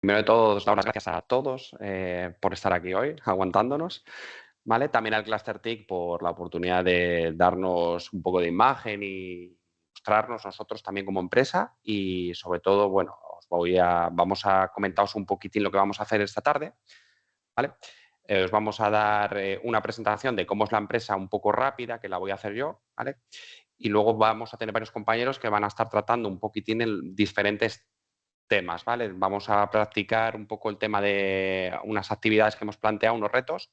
Primero de todo, os doy las gracias a todos por estar aquí hoy, aguantándonos. ¿Vale? También al Cluster TIC por la oportunidad de darnos un poco de imagen y mostrarnos nosotros también como empresa. Y sobre todo, bueno, vamos a comentaros un poquitín lo que vamos a hacer esta tarde. ¿Vale? Os vamos a dar una presentación de cómo es la empresa un poco rápida, que la voy a hacer yo, ¿vale? Y luego vamos a tener varios compañeros que van a estar tratando un poquitín en diferentes temas, ¿vale? Vamos a practicar un poco el tema de unas actividades que hemos planteado, unos retos,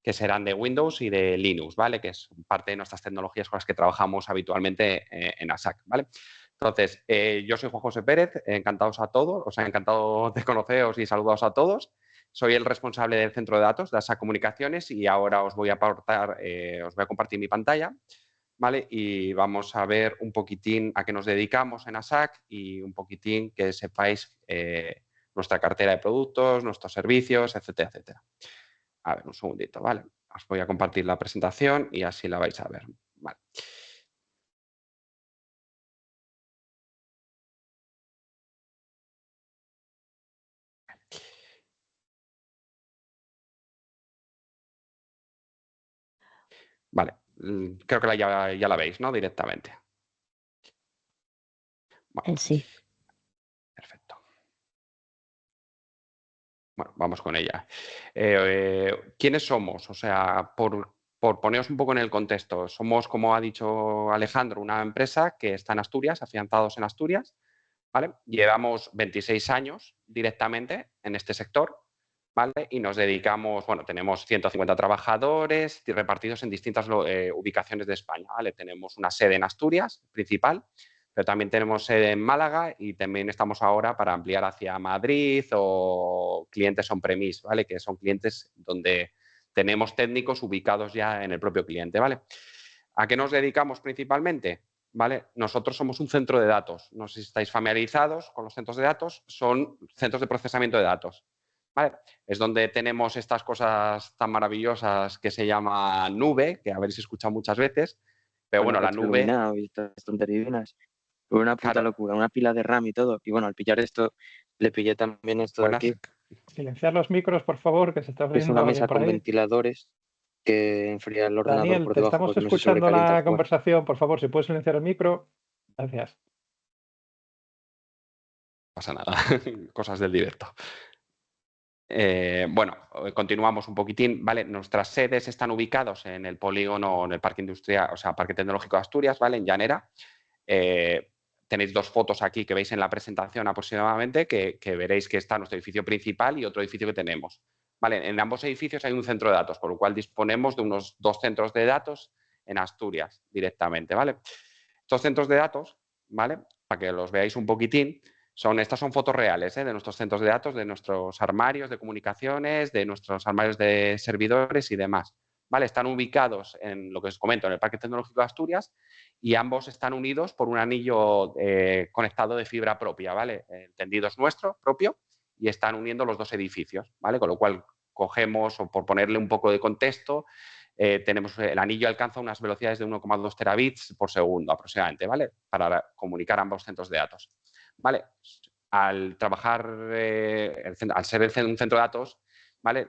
que serán de Windows y de Linux, ¿vale? Que es parte de nuestras tecnologías con las que trabajamos habitualmente en ASAC, ¿vale? Entonces, yo soy Juan José Pérez, encantados a todos, os ha encantado de conoceros y saludaos a todos. Soy el responsable del centro de datos de ASAC Comunicaciones y ahora os voy a compartir mi pantalla, ¿vale? Y vamos a ver un poquitín a qué nos dedicamos en ASAC y un poquitín que sepáis nuestra cartera de productos, nuestros servicios, etcétera, etcétera. A ver, un segundito, ¿vale? Os voy a compartir la presentación y así la vais a ver. Vale. Vale. Creo que ya la veis, ¿no? Directamente. Vale. Sí. Perfecto. Bueno, vamos con ella. ¿Quiénes somos? O sea, por poneros un poco en el contexto, somos, como ha dicho Alejandro, una empresa que está en Asturias, afianzados en Asturias, ¿vale? Llevamos 26 años directamente en este sector, ¿vale? Y nos dedicamos, bueno, tenemos 150 trabajadores repartidos en distintas ubicaciones de España, ¿vale? Tenemos una sede en Asturias, principal, pero también tenemos sede en Málaga y también estamos ahora para ampliar hacia Madrid o clientes on-premise, ¿vale? Que son clientes donde tenemos técnicos ubicados ya en el propio cliente, ¿vale? ¿A qué nos dedicamos principalmente? ¿Vale? Nosotros somos un centro de datos. No sé si estáis familiarizados con los centros de datos. Son centros de procesamiento de datos. ¿Vale? Es donde tenemos estas cosas tan maravillosas que se llama nube, que habéis escuchado muchas veces. Pero bueno, la nube, Retroiluminado y estas tonterías divinas. Fue una puta claro, locura, una pila de RAM y todo. Y bueno, al pillar esto, le pillé también esto de buenas. aquí, Silenciar los micros, por favor, que se está que es oyendo una alguien mesa por con ahí. ventiladores que enfría el ordenador Daniel, por te debajo estamos porque no se escuchando sobrecalienta al la jugar. conversación. Por favor, si puedes silenciar el micro. Gracias. No pasa nada, cosas del directo. Bueno, continuamos un poquitín, ¿vale? Nuestras sedes están ubicados en el polígono, en el Parque Industrial, o sea, Parque Tecnológico de Asturias, ¿vale? En Llanera. Tenéis dos fotos aquí que veis en la presentación aproximadamente, que veréis que está nuestro edificio principal y otro edificio que tenemos. ¿Vale? En ambos edificios hay un centro de datos, por lo cual disponemos de unos 2 centros de datos en Asturias directamente, ¿vale? Estos centros de datos, ¿vale? Para que los veáis un poquitín, estas son fotos reales de nuestros centros de datos, de nuestros armarios de comunicaciones, de nuestros armarios de servidores y demás. ¿Vale? Están ubicados en lo que os comento, en el Parque Tecnológico de Asturias, y ambos están unidos por un anillo conectado de fibra propia, ¿vale? El tendido es nuestro propio y están uniendo los dos edificios, ¿vale? Con lo cual cogemos, o por ponerle un poco de contexto, el anillo alcanza unas velocidades de 1,2 terabits por segundo aproximadamente, ¿vale? Para comunicar ambos centros de datos, ¿vale? Al trabajar, al ser un centro de datos, ¿vale?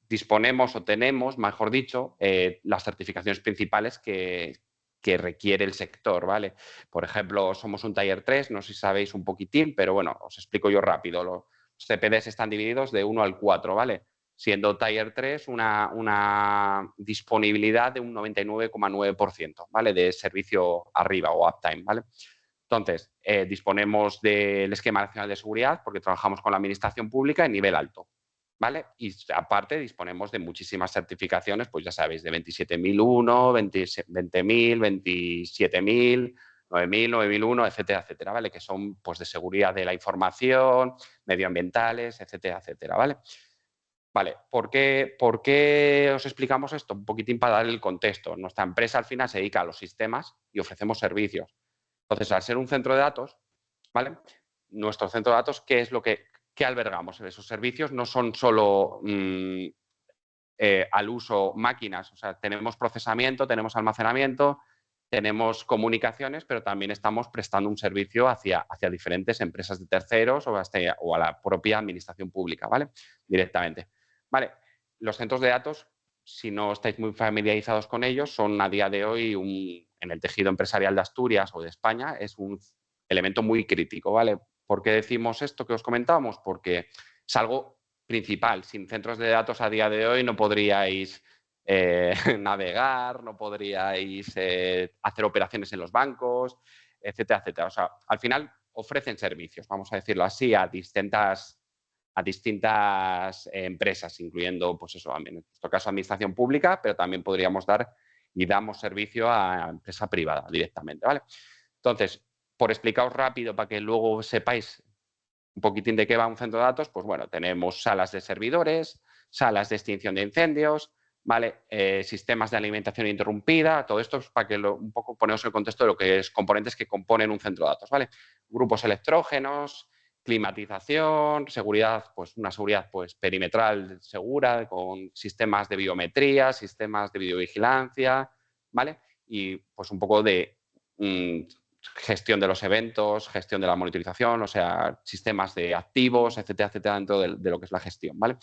Disponemos o tenemos, mejor dicho, las certificaciones principales que requiere el sector, ¿vale? Por ejemplo, somos un Tier 3, no sé si sabéis un poquitín, pero bueno, os explico yo rápido. Los CPDs están divididos de 1 al 4, ¿vale? Siendo Tier 3 una disponibilidad de un 99,9%, ¿vale? De servicio arriba o uptime, ¿vale? Entonces, disponemos del esquema nacional de seguridad porque trabajamos con la administración pública en nivel alto, ¿vale? Y aparte disponemos de muchísimas certificaciones, pues ya sabéis, de 27001, 20.000, 27.000, 9.000, 9.001, etcétera, etcétera, ¿vale? Que son pues de seguridad de la información, medioambientales, etcétera, etcétera, ¿vale? Vale, ¿por qué os explicamos esto? Un poquitín para dar el contexto. Nuestra empresa al final se dedica a los sistemas y ofrecemos servicios. Entonces, al ser un centro de datos, ¿vale? Nuestro centro de datos, ¿qué es lo que albergamos? Esos servicios no son solo al uso máquinas, o sea, tenemos procesamiento, tenemos almacenamiento, tenemos comunicaciones, pero también estamos prestando un servicio hacia diferentes empresas de terceros o a la propia administración pública, ¿vale? Directamente. Vale, los centros de datos, si no estáis muy familiarizados con ellos, son a día de hoy, en el tejido empresarial de Asturias o de España, es un elemento muy crítico, ¿vale? ¿Por qué decimos esto que os comentábamos? Porque es algo principal. Sin centros de datos a día de hoy no podríais navegar, no podríais hacer operaciones en los bancos, etcétera, etcétera. O sea, al final ofrecen servicios, vamos a decirlo así, a distintas empresas, incluyendo, pues eso, en nuestro caso, administración pública, pero también podríamos dar y damos servicio a empresa privada directamente, ¿vale? Entonces, por explicaros rápido para que luego sepáis un poquitín de qué va un centro de datos, pues bueno, tenemos salas de servidores, salas de extinción de incendios, ¿vale? Sistemas de alimentación interrumpida, todo esto es para que un poco ponemos el contexto de lo que es componentes que componen un centro de datos, ¿vale? Grupos electrógenos, climatización, seguridad, pues una seguridad pues perimetral segura, con sistemas de biometría, sistemas de videovigilancia, ¿vale? Y pues un poco de gestión de los eventos, gestión de la monitorización, o sea, sistemas de activos, etcétera, etcétera, dentro de lo que es la gestión, ¿vale?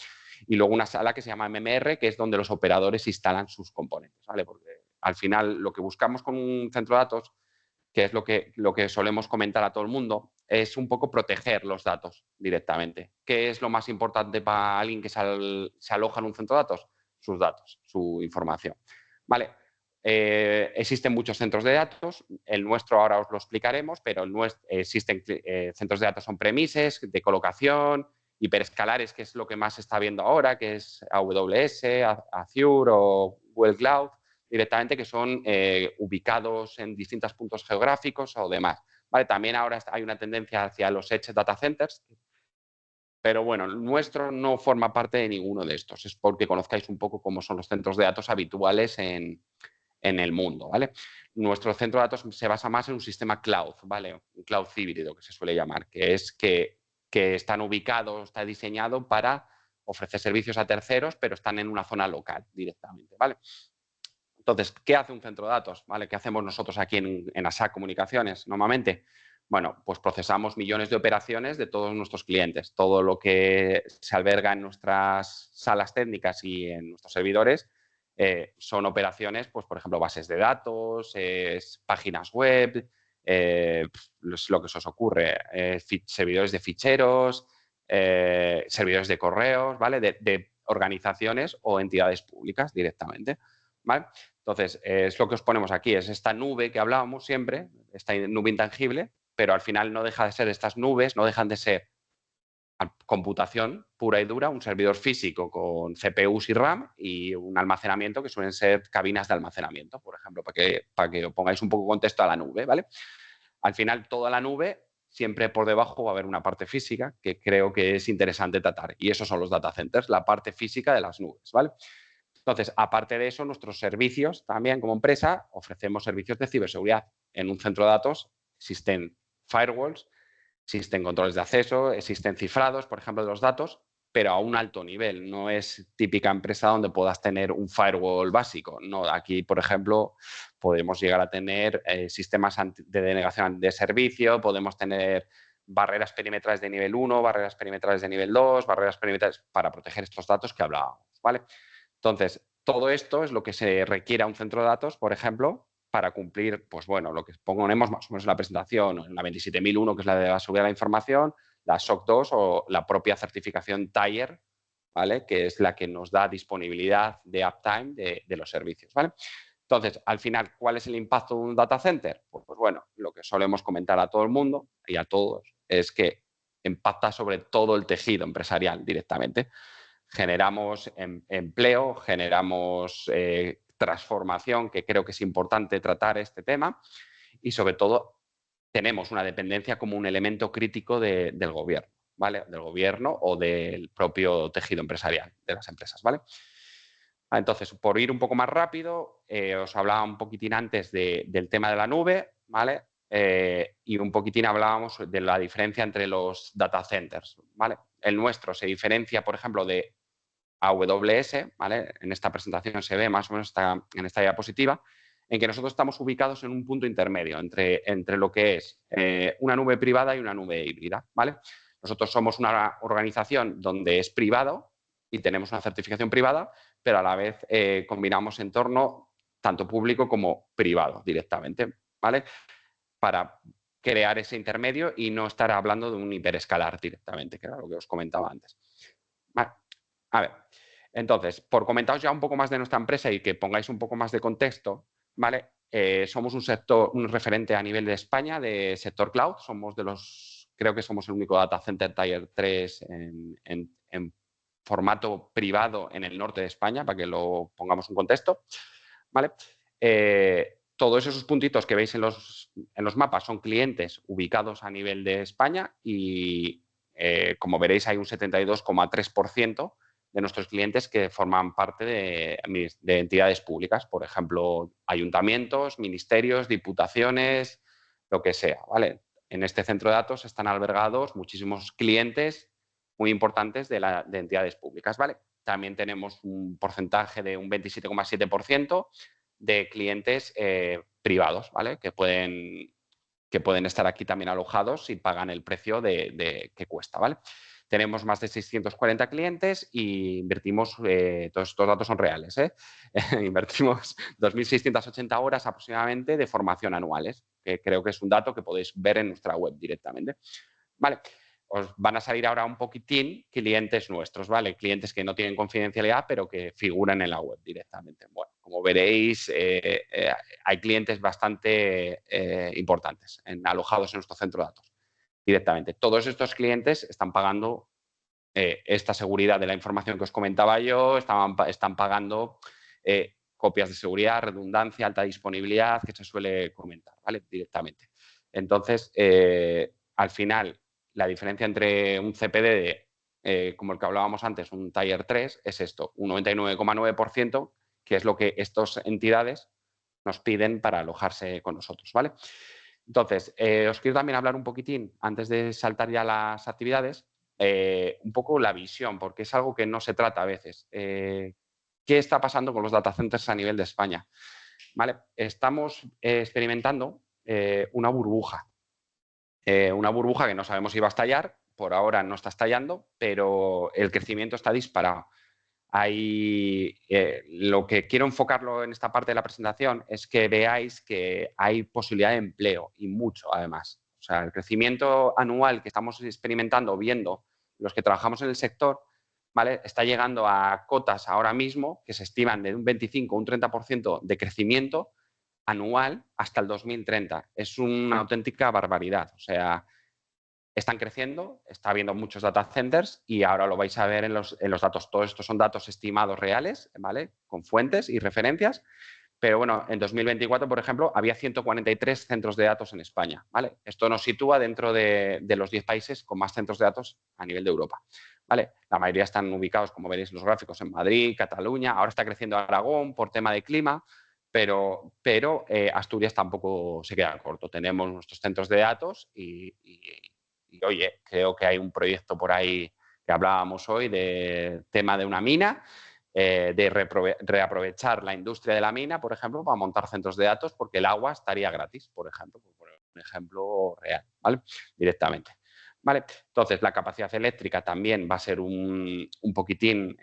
Y luego una sala que se llama MMR, que es donde los operadores instalan sus componentes, ¿vale? Porque al final lo que buscamos con un centro de datos, que es lo que solemos comentar a todo el mundo, es un poco proteger los datos directamente. ¿Qué es lo más importante para alguien que se aloja en un centro de datos? Sus datos, su información, ¿vale? Existen muchos centros de datos, el nuestro ahora os lo explicaremos, pero existen centros de datos on-premises, de colocación, hiperescalares, que es lo que más se está viendo ahora, que es AWS, Azure o Google Cloud, directamente, que son ubicados en distintos puntos geográficos o demás. ¿Vale? También ahora hay una tendencia hacia los Edge Data Centers, pero bueno, el nuestro no forma parte de ninguno de estos. Es porque conozcáis un poco cómo son los centros de datos habituales en el mundo, ¿vale? Nuestro centro de datos se basa más en un sistema cloud, ¿vale? Un cloud híbrido, que se suele llamar, que es que están ubicados, está diseñado para ofrecer servicios a terceros, pero están en una zona local directamente, ¿vale? Entonces, ¿qué hace un centro de datos? ¿Vale? ¿Qué hacemos nosotros aquí en ASAC Comunicaciones normalmente? Bueno, pues procesamos millones de operaciones de todos nuestros clientes. Todo lo que se alberga en nuestras salas técnicas y en nuestros servidores son operaciones, pues por ejemplo, bases de datos, páginas web, lo que se os ocurre, servidores de ficheros, servidores de correos, ¿vale? De organizaciones o entidades públicas directamente, ¿vale? Entonces, es lo que os ponemos aquí, es esta nube que hablábamos siempre, esta nube intangible, pero al final no deja de ser estas nubes, no dejan de ser computación pura y dura, un servidor físico con CPUs y RAM y un almacenamiento que suelen ser cabinas de almacenamiento, por ejemplo, para que os pongáis un poco contexto a la nube, ¿vale? Al final, toda la nube, siempre por debajo va a haber una parte física que creo que es interesante tratar, y esos son los data centers, la parte física de las nubes, ¿vale? Entonces, aparte de eso, nuestros servicios también como empresa ofrecemos servicios de ciberseguridad. En un centro de datos existen firewalls, existen controles de acceso, existen cifrados, por ejemplo, de los datos, pero a un alto nivel. No es típica empresa donde puedas tener un firewall básico. No, aquí, por ejemplo, podemos llegar a tener sistemas de denegación de servicio, podemos tener barreras perimetrales de nivel 1, barreras perimetrales de nivel 2, barreras perimetrales para proteger estos datos que hablábamos, ¿vale? Entonces, todo esto es lo que se requiere a un centro de datos, por ejemplo, para cumplir, pues bueno, lo que ponemos más o menos en la presentación, en la 27001, que es la de la seguridad de la información, la SOC 2 o la propia certificación Tier, ¿vale? Que es la que nos da disponibilidad de uptime de los servicios, ¿vale? Entonces, al final, ¿cuál es el impacto de un data center? Pues bueno, lo que solemos comentar a todo el mundo y a todos es que impacta sobre todo el tejido empresarial directamente. Generamos empleo, generamos transformación, que creo que es importante tratar este tema, y sobre todo tenemos una dependencia como un elemento crítico del gobierno, ¿vale? Del gobierno o del propio tejido empresarial de las empresas, ¿vale? Entonces, por ir un poco más rápido, os hablaba un poquitín antes del tema de la nube, ¿vale? Y un poquitín hablábamos de la diferencia entre los data centers, ¿vale? El nuestro se diferencia, por ejemplo, de AWS, ¿vale? En esta presentación se ve más o menos en esta diapositiva. en que nosotros estamos ubicados en un punto intermedio entre lo que es una nube privada y una nube híbrida, ¿vale? Nosotros somos una organización donde es privado y tenemos una certificación privada, pero a la vez combinamos entorno tanto público como privado directamente, ¿vale? Para crear ese intermedio y no estar hablando de un hiperescalar directamente, que era lo que os comentaba antes. Vale. A ver, entonces, por comentaros ya un poco más de nuestra empresa y que pongáis un poco más de contexto, ¿vale? Somos un referente a nivel de España de sector cloud, creo que somos el único data center Tier 3 en formato privado en el norte de España, para que lo pongamos en contexto, ¿vale? Todos esos puntitos que veis en los mapas son clientes ubicados a nivel de España y, como veréis, hay un 72,3% de nuestros clientes que forman parte de entidades públicas, por ejemplo, ayuntamientos, ministerios, diputaciones, lo que sea, ¿vale? En este centro de datos están albergados muchísimos clientes muy importantes de entidades públicas, ¿vale? También tenemos un porcentaje de un 27,7% de clientes privados, ¿vale? Que pueden estar aquí también alojados y pagan el precio que cuesta, ¿vale? Tenemos más de 640 clientes y invertimos, todos estos datos son reales, invertimos 2.680 horas aproximadamente de formación anuales, que creo que es un dato que podéis ver en nuestra web directamente. Vale, os van a salir ahora un poquitín clientes nuestros, ¿vale? Clientes que no tienen confidencialidad, pero que figuran en la web directamente. Bueno, como veréis, hay clientes bastante importantes alojados en nuestro centro de datos directamente. Todos estos clientes están pagando esta seguridad de la información que os comentaba yo, están pagando copias de seguridad, redundancia, alta disponibilidad, que se suele comentar, ¿vale? Directamente. Entonces, al final, la diferencia entre un CPD como el que hablábamos antes, un Tier 3, es esto, un 99,9%, que es lo que estas entidades nos piden para alojarse con nosotros, ¿vale? Entonces, os quiero también hablar un poquitín, antes de saltar ya las actividades, un poco la visión, porque es algo que no se trata a veces. ¿Qué está pasando con los data centers a nivel de España? ¿Vale? Estamos experimentando una burbuja que no sabemos si va a estallar, por ahora no está estallando, pero el crecimiento está disparado. Lo que quiero enfocarlo en esta parte de la presentación es que veáis que hay posibilidad de empleo y mucho, además. O sea, el crecimiento anual que estamos experimentando, viendo los que trabajamos en el sector, ¿vale? Está llegando a cotas ahora mismo que se estiman de un 25 o un 30% de crecimiento anual hasta el 2030. Es una auténtica barbaridad. O sea, están creciendo, está habiendo muchos data centers y ahora lo vais a ver en los datos. Todos estos son datos estimados reales, ¿vale? Con fuentes y referencias. Pero bueno, en 2024, por ejemplo, había 143 centros de datos en España, ¿vale? Esto nos sitúa dentro de los 10 países con más centros de datos a nivel de Europa, ¿vale? La mayoría están ubicados, como veréis los gráficos, en Madrid, Cataluña. Ahora está creciendo Aragón por tema de clima, pero Asturias tampoco se queda corto. Tenemos nuestros centros de datos y oye, creo que hay un proyecto por ahí que hablábamos hoy de tema de una mina, de reaprovechar la industria de la mina, por ejemplo, para montar centros de datos, porque el agua estaría gratis, por ejemplo, por poner un ejemplo real, ¿vale? Directamente. ¿Vale? Entonces, la capacidad eléctrica también va a ser un poquitín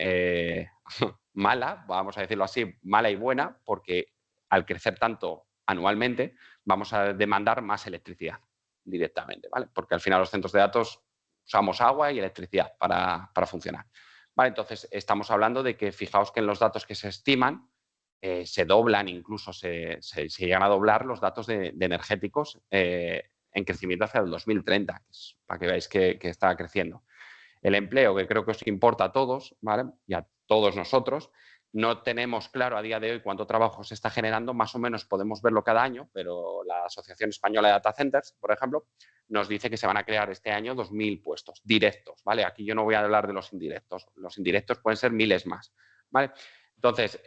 mala, vamos a decirlo así, mala y buena, porque al crecer tanto anualmente vamos a demandar más electricidad directamente, ¿vale? Porque al final los centros de datos usamos agua y electricidad para funcionar. Vale, entonces, estamos hablando de que, fijaos que en los datos que se estiman, se doblan, incluso se llegan a doblar los datos de energéticos en crecimiento hacia el 2030, para que veáis que está creciendo. El empleo, que creo que os importa a todos, ¿vale? Y a todos nosotros. No tenemos claro a día de hoy cuánto trabajo se está generando, más o menos podemos verlo cada año, pero la Asociación Española de Data Centers, por ejemplo, nos dice que se van a crear este año 2.000 puestos directos, ¿vale? Aquí yo no voy a hablar de los indirectos. Los indirectos pueden ser miles más, ¿vale? Entonces,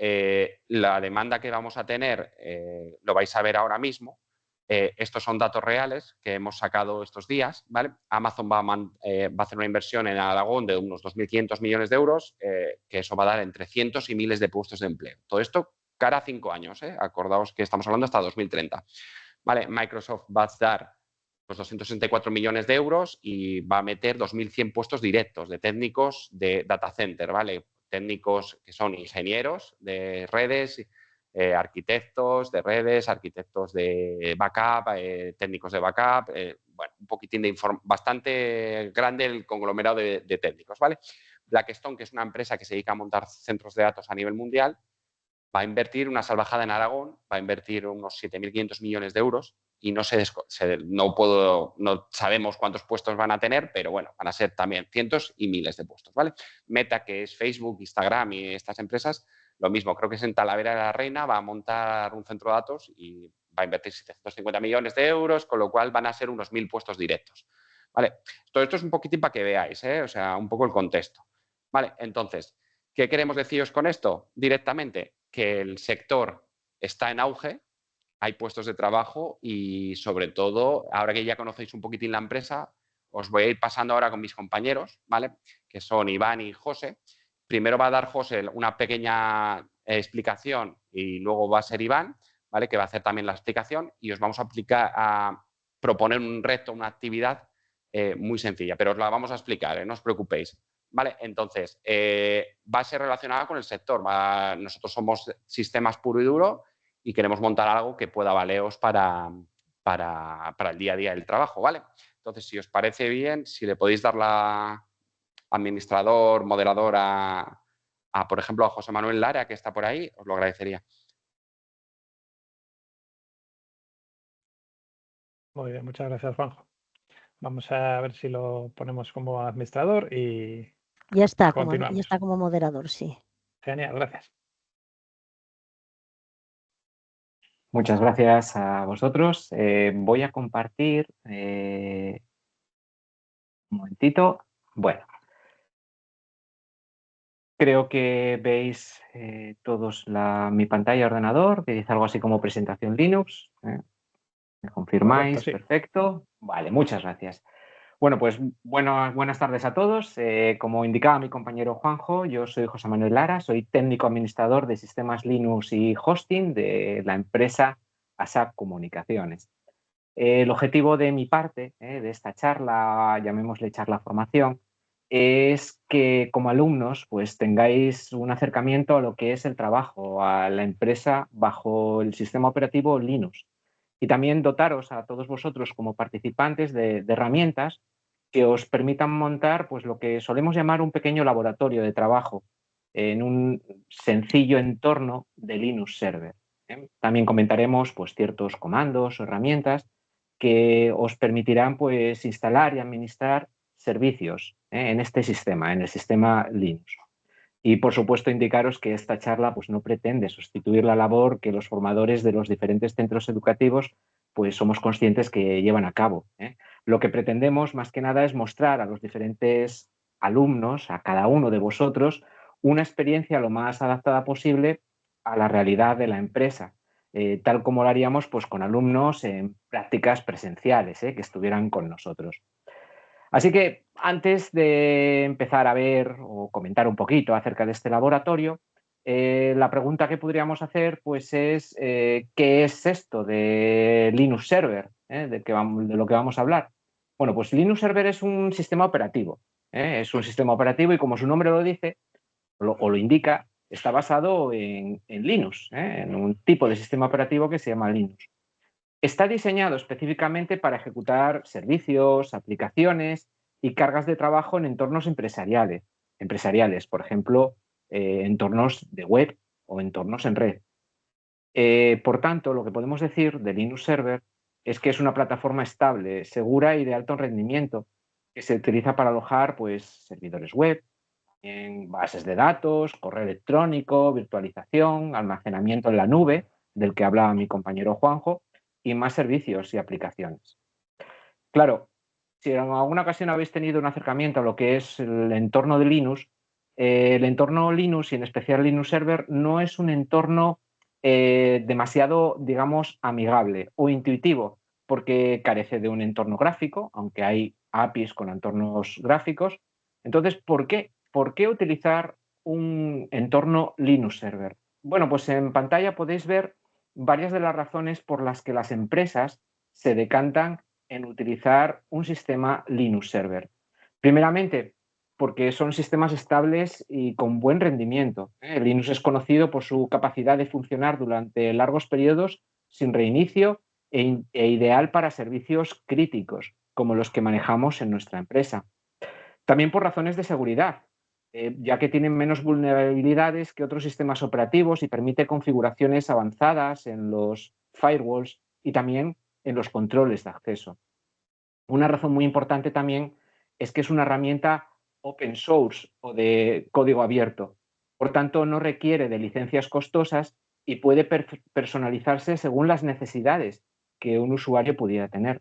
la demanda que vamos a tener, lo vais a ver ahora mismo. Estos son datos reales que hemos sacado estos días, ¿vale? Amazon va a hacer una inversión en Aragón de unos 2.500 millones de euros, que eso va a dar entre cientos y miles de puestos de empleo. Todo esto cara a 5 años, ¿eh? Acordaos que estamos hablando hasta 2030. ¿Vale? Microsoft va a dar los 264 millones de euros y va a meter 2.100 puestos directos de técnicos de data center, ¿vale? Técnicos que son ingenieros de redes, arquitectos de redes, arquitectos de backup, técnicos de backup, bueno, un poquitín de bastante grande el conglomerado de técnicos, ¿vale? Blackstone, que es una empresa que se dedica a montar centros de datos a nivel mundial, va a invertir una salvajada en Aragón, va a invertir unos 7.500 millones de euros y no sabemos cuántos puestos van a tener, pero bueno, van a ser también cientos y miles de puestos, ¿vale? Meta, que es Facebook, Instagram y estas empresas, lo mismo, creo que es en Talavera de la Reina, va a montar un centro de datos y va a invertir 750 millones de euros, con lo cual van a ser unos 1.000 puestos directos, ¿vale? Todo esto es un poquitín para que veáis, ¿eh? O sea, un poco el contexto, ¿vale? Entonces, ¿qué queremos deciros con esto? Directamente, que el sector está en auge, hay puestos de trabajo y, sobre todo, ahora que ya conocéis un poquitín la empresa, os voy a ir pasando ahora con mis compañeros, ¿vale? Que son Iván y José. Primero va a dar José una pequeña explicación y luego va a ser Iván, ¿vale? Que va a hacer también la explicación y os vamos a proponer un reto, una actividad muy sencilla, pero os la vamos a explicar, no os preocupéis. Vale, entonces, va a ser relacionada con el sector. Nosotros somos sistemas puro y duro y queremos montar algo que pueda valeros para el día a día del trabajo, ¿vale? Entonces, si os parece bien, si le podéis dar la administrador, moderador por ejemplo, a José Manuel Lara, que está por ahí, os lo agradecería. Muy bien, muchas gracias, Juanjo. Vamos a ver si lo ponemos como administrador y Ya está continuamos. como moderador, sí. Genial, gracias. Muchas gracias a vosotros. Voy a compartir un momentito. Bueno, creo que veis todos mi pantalla de ordenador, que dice algo así como presentación Linux. ¿Me confirmáis? Correcto, sí. Perfecto. Vale, muchas gracias. Bueno, pues buenas tardes a todos. Como indicaba mi compañero Juanjo, yo soy José Manuel Lara, soy técnico administrador de sistemas Linux y hosting de la empresa ASAP Comunicaciones. El objetivo de mi parte, de esta charla, llamémosle charla formación, es que como alumnos pues tengáis un acercamiento a lo que es el trabajo, a la empresa bajo el sistema operativo Linux. Y también dotaros a todos vosotros como participantes de herramientas que os permitan montar pues, lo que solemos llamar un pequeño laboratorio de trabajo en un sencillo entorno de Linux Server. También comentaremos pues, ciertos comandos o herramientas que os permitirán pues, instalar y administrar servicios en este sistema, en el sistema Linux. Y, por supuesto, indicaros que esta charla pues, no pretende sustituir la labor que los formadores de los diferentes centros educativos pues, somos conscientes que llevan a cabo. Lo que pretendemos, más que nada, es mostrar a los diferentes alumnos, a cada uno de vosotros, una experiencia lo más adaptada posible a la realidad de la empresa, tal como lo haríamos pues, con alumnos en prácticas presenciales que estuvieran con nosotros. Así que antes de empezar a ver o comentar un poquito acerca de este laboratorio, la pregunta que podríamos hacer pues, es ¿qué es esto de Linux Server? De lo que vamos a hablar. Bueno, pues Linux Server es un sistema operativo. Es un sistema operativo y, como su nombre lo dice o lo indica, está basado en Linux, en un tipo de sistema operativo que se llama Linux. Está diseñado específicamente para ejecutar servicios, aplicaciones y cargas de trabajo en entornos empresariales, por ejemplo, entornos de web o entornos en red. Por tanto, lo que podemos decir de Linux Server es que es una plataforma estable, segura y de alto rendimiento que se utiliza para alojar pues, servidores web, en bases de datos, correo electrónico, virtualización, almacenamiento en la nube, del que hablaba mi compañero Juanjo, y más servicios y aplicaciones. Claro, si en alguna ocasión habéis tenido un acercamiento a lo que es el entorno de Linux, el entorno Linux y en especial Linux Server no es un entorno demasiado, digamos, amigable o intuitivo, porque carece de un entorno gráfico, aunque hay APIs con entornos gráficos. Entonces, ¿por qué utilizar un entorno Linux Server? bueno, pues en pantalla podéis ver varias de las razones por las que las empresas se decantan en utilizar un sistema Linux Server. Primeramente, porque son sistemas estables y con buen rendimiento. Linux es conocido por su capacidad de funcionar durante largos periodos sin reinicio e ideal para servicios críticos, como los que manejamos en nuestra empresa. También por razones de seguridad, ya que tienen menos vulnerabilidades que otros sistemas operativos y permite configuraciones avanzadas en los firewalls y también en los controles de acceso. Una razón muy importante también es que es una herramienta open source o de código abierto. Por tanto, no requiere de licencias costosas y puede personalizarse según las necesidades que un usuario pudiera tener.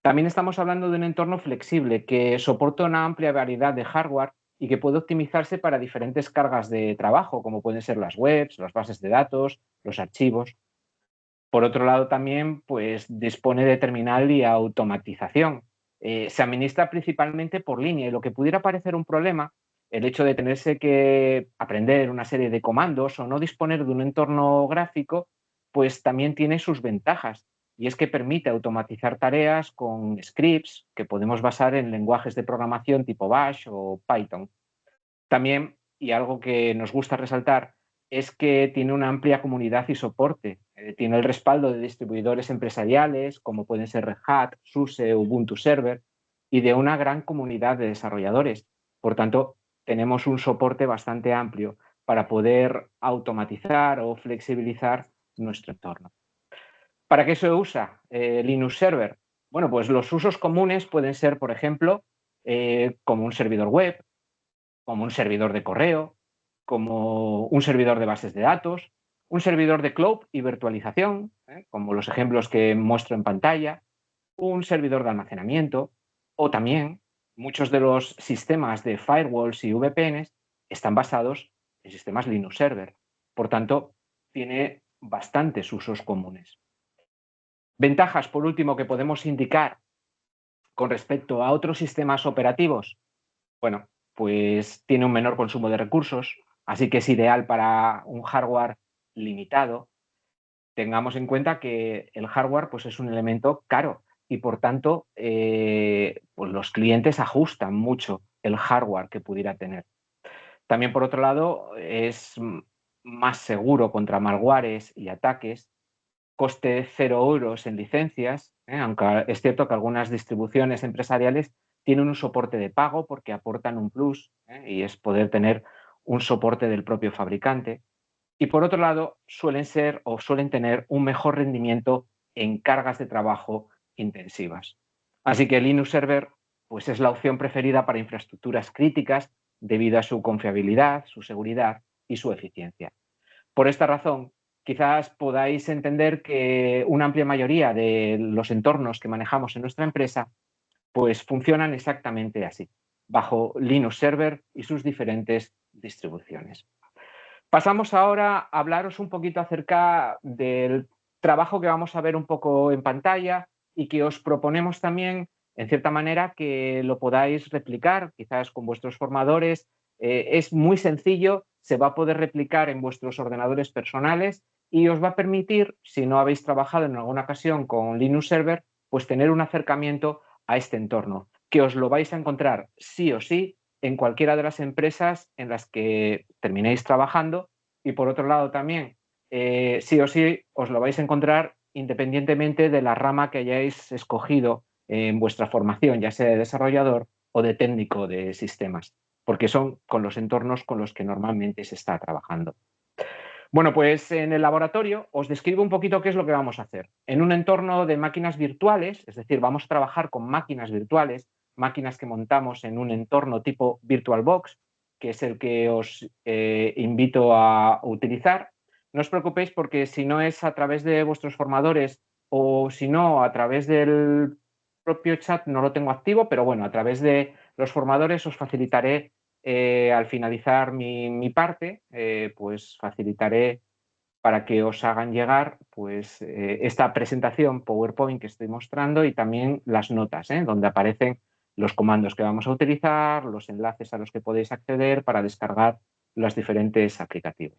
También estamos hablando de un entorno flexible que soporta una amplia variedad de hardware y que puede optimizarse para diferentes cargas de trabajo, como pueden ser las webs, las bases de datos, los archivos. Por otro lado, también pues, dispone de terminal y automatización. Se administra principalmente por línea y lo que pudiera parecer un problema, el hecho de tenerse que aprender una serie de comandos o no disponer de un entorno gráfico, pues también tiene sus ventajas. Y es que permite automatizar tareas con scripts que podemos basar en lenguajes de programación tipo Bash o Python. También, y algo que nos gusta resaltar, es que tiene una amplia comunidad y soporte. Tiene el respaldo de distribuidores empresariales, como pueden ser Red Hat, SUSE, Ubuntu Server, y de una gran comunidad de desarrolladores. Por tanto, tenemos un soporte bastante amplio para poder automatizar o flexibilizar nuestro entorno. ¿Para qué se usa Linux Server? Bueno, pues los usos comunes pueden ser, por ejemplo, como un servidor web, como un servidor de correo, como un servidor de bases de datos, un servidor de cloud y virtualización, como los ejemplos que muestro en pantalla, un servidor de almacenamiento, o también muchos de los sistemas de firewalls y VPNs están basados en sistemas Linux Server. Por tanto, tiene bastantes usos comunes. Ventajas, por último, que podemos indicar con respecto a otros sistemas operativos. Bueno, pues tiene un menor consumo de recursos, así que es ideal para un hardware limitado. Tengamos en cuenta que el hardware pues, es un elemento caro y por tanto pues los clientes ajustan mucho el hardware que pudiera tener. También por otro lado es más seguro contra malwares y ataques, coste 0 euros en licencias, aunque es cierto que algunas distribuciones empresariales tienen un soporte de pago porque aportan un plus y es poder tener un soporte del propio fabricante. Y por otro lado, suelen tener un mejor rendimiento en cargas de trabajo intensivas. Así que Linux Server pues, es la opción preferida para infraestructuras críticas debido a su confiabilidad, su seguridad y su eficiencia. Por esta razón, quizás podáis entender que una amplia mayoría de los entornos que manejamos en nuestra empresa pues funcionan exactamente así, bajo Linux Server y sus diferentes distribuciones. Pasamos ahora a hablaros un poquito acerca del trabajo que vamos a ver un poco en pantalla y que os proponemos también, en cierta manera, que lo podáis replicar, quizás con vuestros formadores. Es muy sencillo, se va a poder replicar en vuestros ordenadores personales y os va a permitir, si no habéis trabajado en alguna ocasión con Linux Server, pues tener un acercamiento a este entorno, que os lo vais a encontrar sí o sí en cualquiera de las empresas en las que terminéis trabajando y por otro lado también, sí o sí os lo vais a encontrar independientemente de la rama que hayáis escogido en vuestra formación, ya sea de desarrollador o de técnico de sistemas, porque son con los entornos con los que normalmente se está trabajando. Bueno, pues en el laboratorio os describo un poquito qué es lo que vamos a hacer. En un entorno de máquinas virtuales, es decir, vamos a trabajar con máquinas virtuales, máquinas que montamos en un entorno tipo VirtualBox, que es el que os invito a utilizar. No os preocupéis porque si no es a través de vuestros formadores o si no a través del propio chat, no lo tengo activo, pero bueno, a través de los formadores os facilitaré al finalizar mi parte, pues facilitaré para que os hagan llegar pues, esta presentación PowerPoint que estoy mostrando y también las notas, donde aparecen los comandos que vamos a utilizar, los enlaces a los que podéis acceder para descargar los diferentes aplicativos.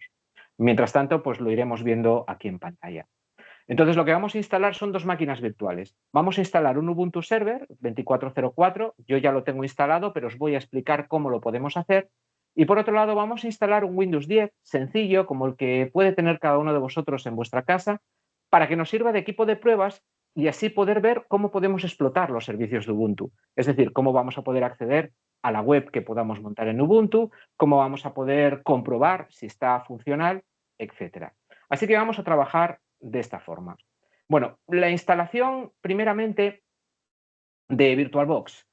Mientras tanto, pues lo iremos viendo aquí en pantalla. Entonces, lo que vamos a instalar son dos máquinas virtuales. Vamos a instalar un Ubuntu Server 2404. Yo ya lo tengo instalado, pero os voy a explicar cómo lo podemos hacer. Y por otro lado, vamos a instalar un Windows 10 sencillo, como el que puede tener cada uno de vosotros en vuestra casa, para que nos sirva de equipo de pruebas y así poder ver cómo podemos explotar los servicios de Ubuntu. Es decir, cómo vamos a poder acceder a la web que podamos montar en Ubuntu, cómo vamos a poder comprobar si está funcional, etcétera. Así que vamos a trabajar de esta forma. Bueno, la instalación primeramente de VirtualBox.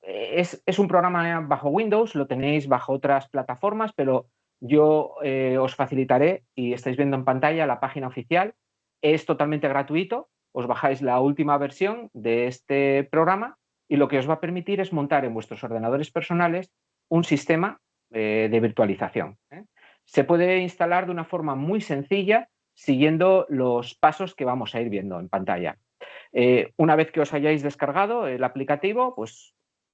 Es un programa bajo Windows, lo tenéis bajo otras plataformas, pero yo os facilitaré, y estáis viendo en pantalla la página oficial. Es totalmente gratuito, os bajáis la última versión de este programa y lo que os va a permitir es montar en vuestros ordenadores personales un sistema de virtualización. Se puede instalar de una forma muy sencilla siguiendo los pasos que vamos a ir viendo en pantalla. Una vez que os hayáis descargado el aplicativo, pues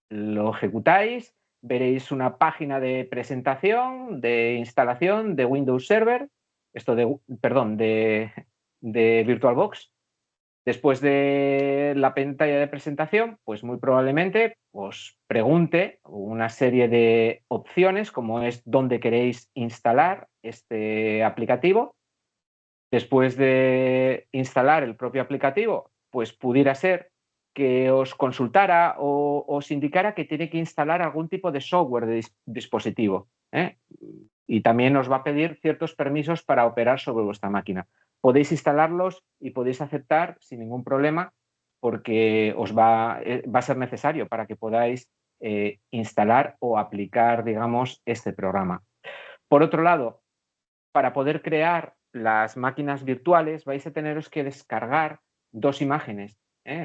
lo ejecutáis, veréis una página de presentación, de instalación de Windows Server, de VirtualBox. Después de la pantalla de presentación, pues muy probablemente os pregunte una serie de opciones, como es dónde queréis instalar este aplicativo. Después de instalar el propio aplicativo, pues pudiera ser que os consultara o os indicara que tiene que instalar algún tipo de software de dispositivo. Y también os va a pedir ciertos permisos para operar sobre vuestra máquina. Podéis instalarlos y podéis aceptar sin ningún problema porque os va a ser necesario para que podáis instalar o aplicar, digamos, este programa. Por otro lado, para poder crear las máquinas virtuales vais a teneros que descargar dos imágenes.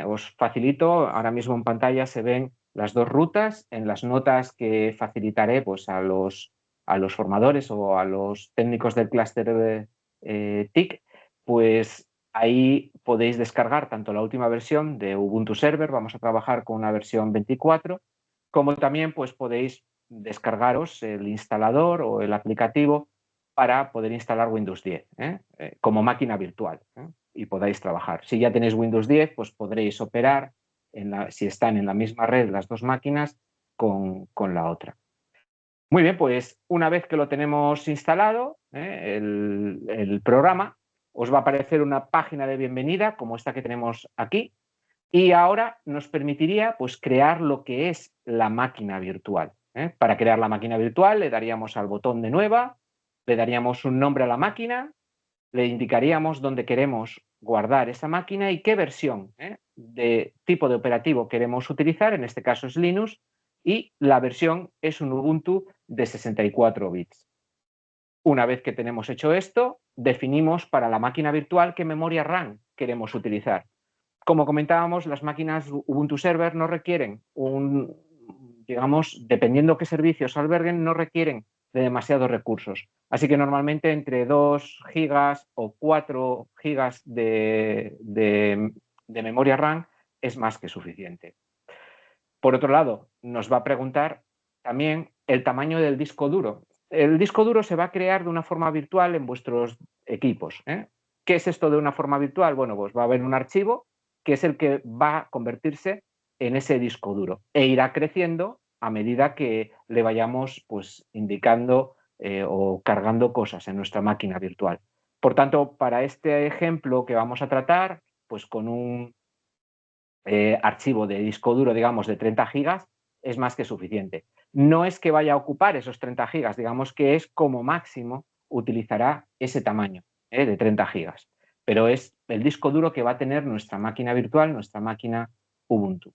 Os facilito, ahora mismo en pantalla se ven las dos rutas. En las notas que facilitaré pues, a los formadores o a los técnicos del clúster TIC, pues ahí podéis descargar tanto la última versión de Ubuntu Server, vamos a trabajar con una versión 24, como también pues, podéis descargaros el instalador o el aplicativo para poder instalar Windows 10 como máquina virtual y podáis trabajar. Si ya tenéis Windows 10, pues podréis operar, si están en la misma red las dos máquinas, con la otra. Muy bien, pues una vez que lo tenemos instalado, el programa, os va a aparecer una página de bienvenida como esta que tenemos aquí y ahora nos permitiría pues, crear lo que es la máquina virtual. Para crear la máquina virtual le daríamos al botón de nueva, le daríamos un nombre a la máquina, le indicaríamos dónde queremos guardar esa máquina y qué versión de tipo de operativo queremos utilizar, en este caso es Linux, y la versión es un Ubuntu de 64 bits. Una vez que tenemos hecho esto, definimos para la máquina virtual qué memoria RAM queremos utilizar. Como comentábamos, las máquinas Ubuntu Server no requieren digamos, dependiendo qué servicios alberguen, no requieren de demasiados recursos. Así que normalmente entre 2 gigas o 4 gigas de memoria RAM es más que suficiente. Por otro lado, nos va a preguntar también el tamaño del disco duro. El disco duro se va a crear de una forma virtual en vuestros equipos. ¿Qué es esto de una forma virtual? Bueno, pues va a haber un archivo que es el que va a convertirse en ese disco duro e irá creciendo a medida que le vayamos pues, indicando o cargando cosas en nuestra máquina virtual. Por tanto, para este ejemplo que vamos a tratar, pues con un archivo de disco duro, digamos, de 30 gigas, es más que suficiente. No es que vaya a ocupar esos 30 gigas, digamos que es como máximo utilizará ese tamaño de 30 gigas, pero es el disco duro que va a tener nuestra máquina virtual, nuestra máquina Ubuntu.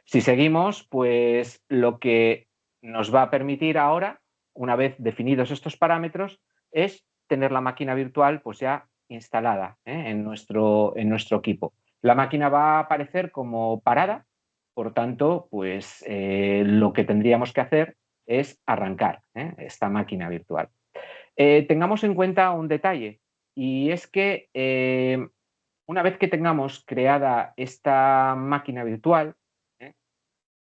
Si seguimos, pues lo que nos va a permitir ahora, una vez definidos estos parámetros, es tener la máquina virtual pues ya instalada en nuestro equipo. La máquina va a aparecer como parada, por tanto, pues lo que tendríamos que hacer es arrancar esta máquina virtual. Tengamos en cuenta un detalle y es que una vez que tengamos creada esta máquina virtual,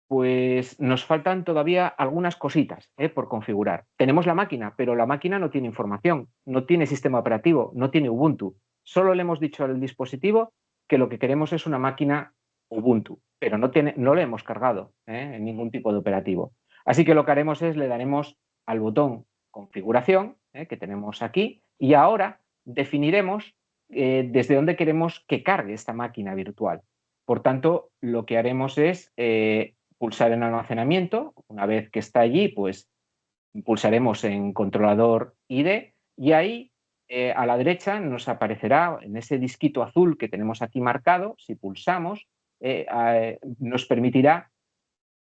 pues nos faltan todavía algunas cositas por configurar. Tenemos la máquina, pero la máquina no tiene información, no tiene sistema operativo, no tiene Ubuntu. Solo le hemos dicho al dispositivo que lo que queremos es una máquina Ubuntu, pero no le hemos cargado en ningún tipo de operativo. Así que lo que haremos es le daremos al botón configuración que tenemos aquí y ahora definiremos desde dónde queremos que cargue esta máquina virtual. Por tanto, lo que haremos es pulsar en almacenamiento. Una vez que está allí, pues pulsaremos en controlador ID y ahí a la derecha nos aparecerá en ese disquito azul que tenemos aquí marcado. Si pulsamos, nos permitirá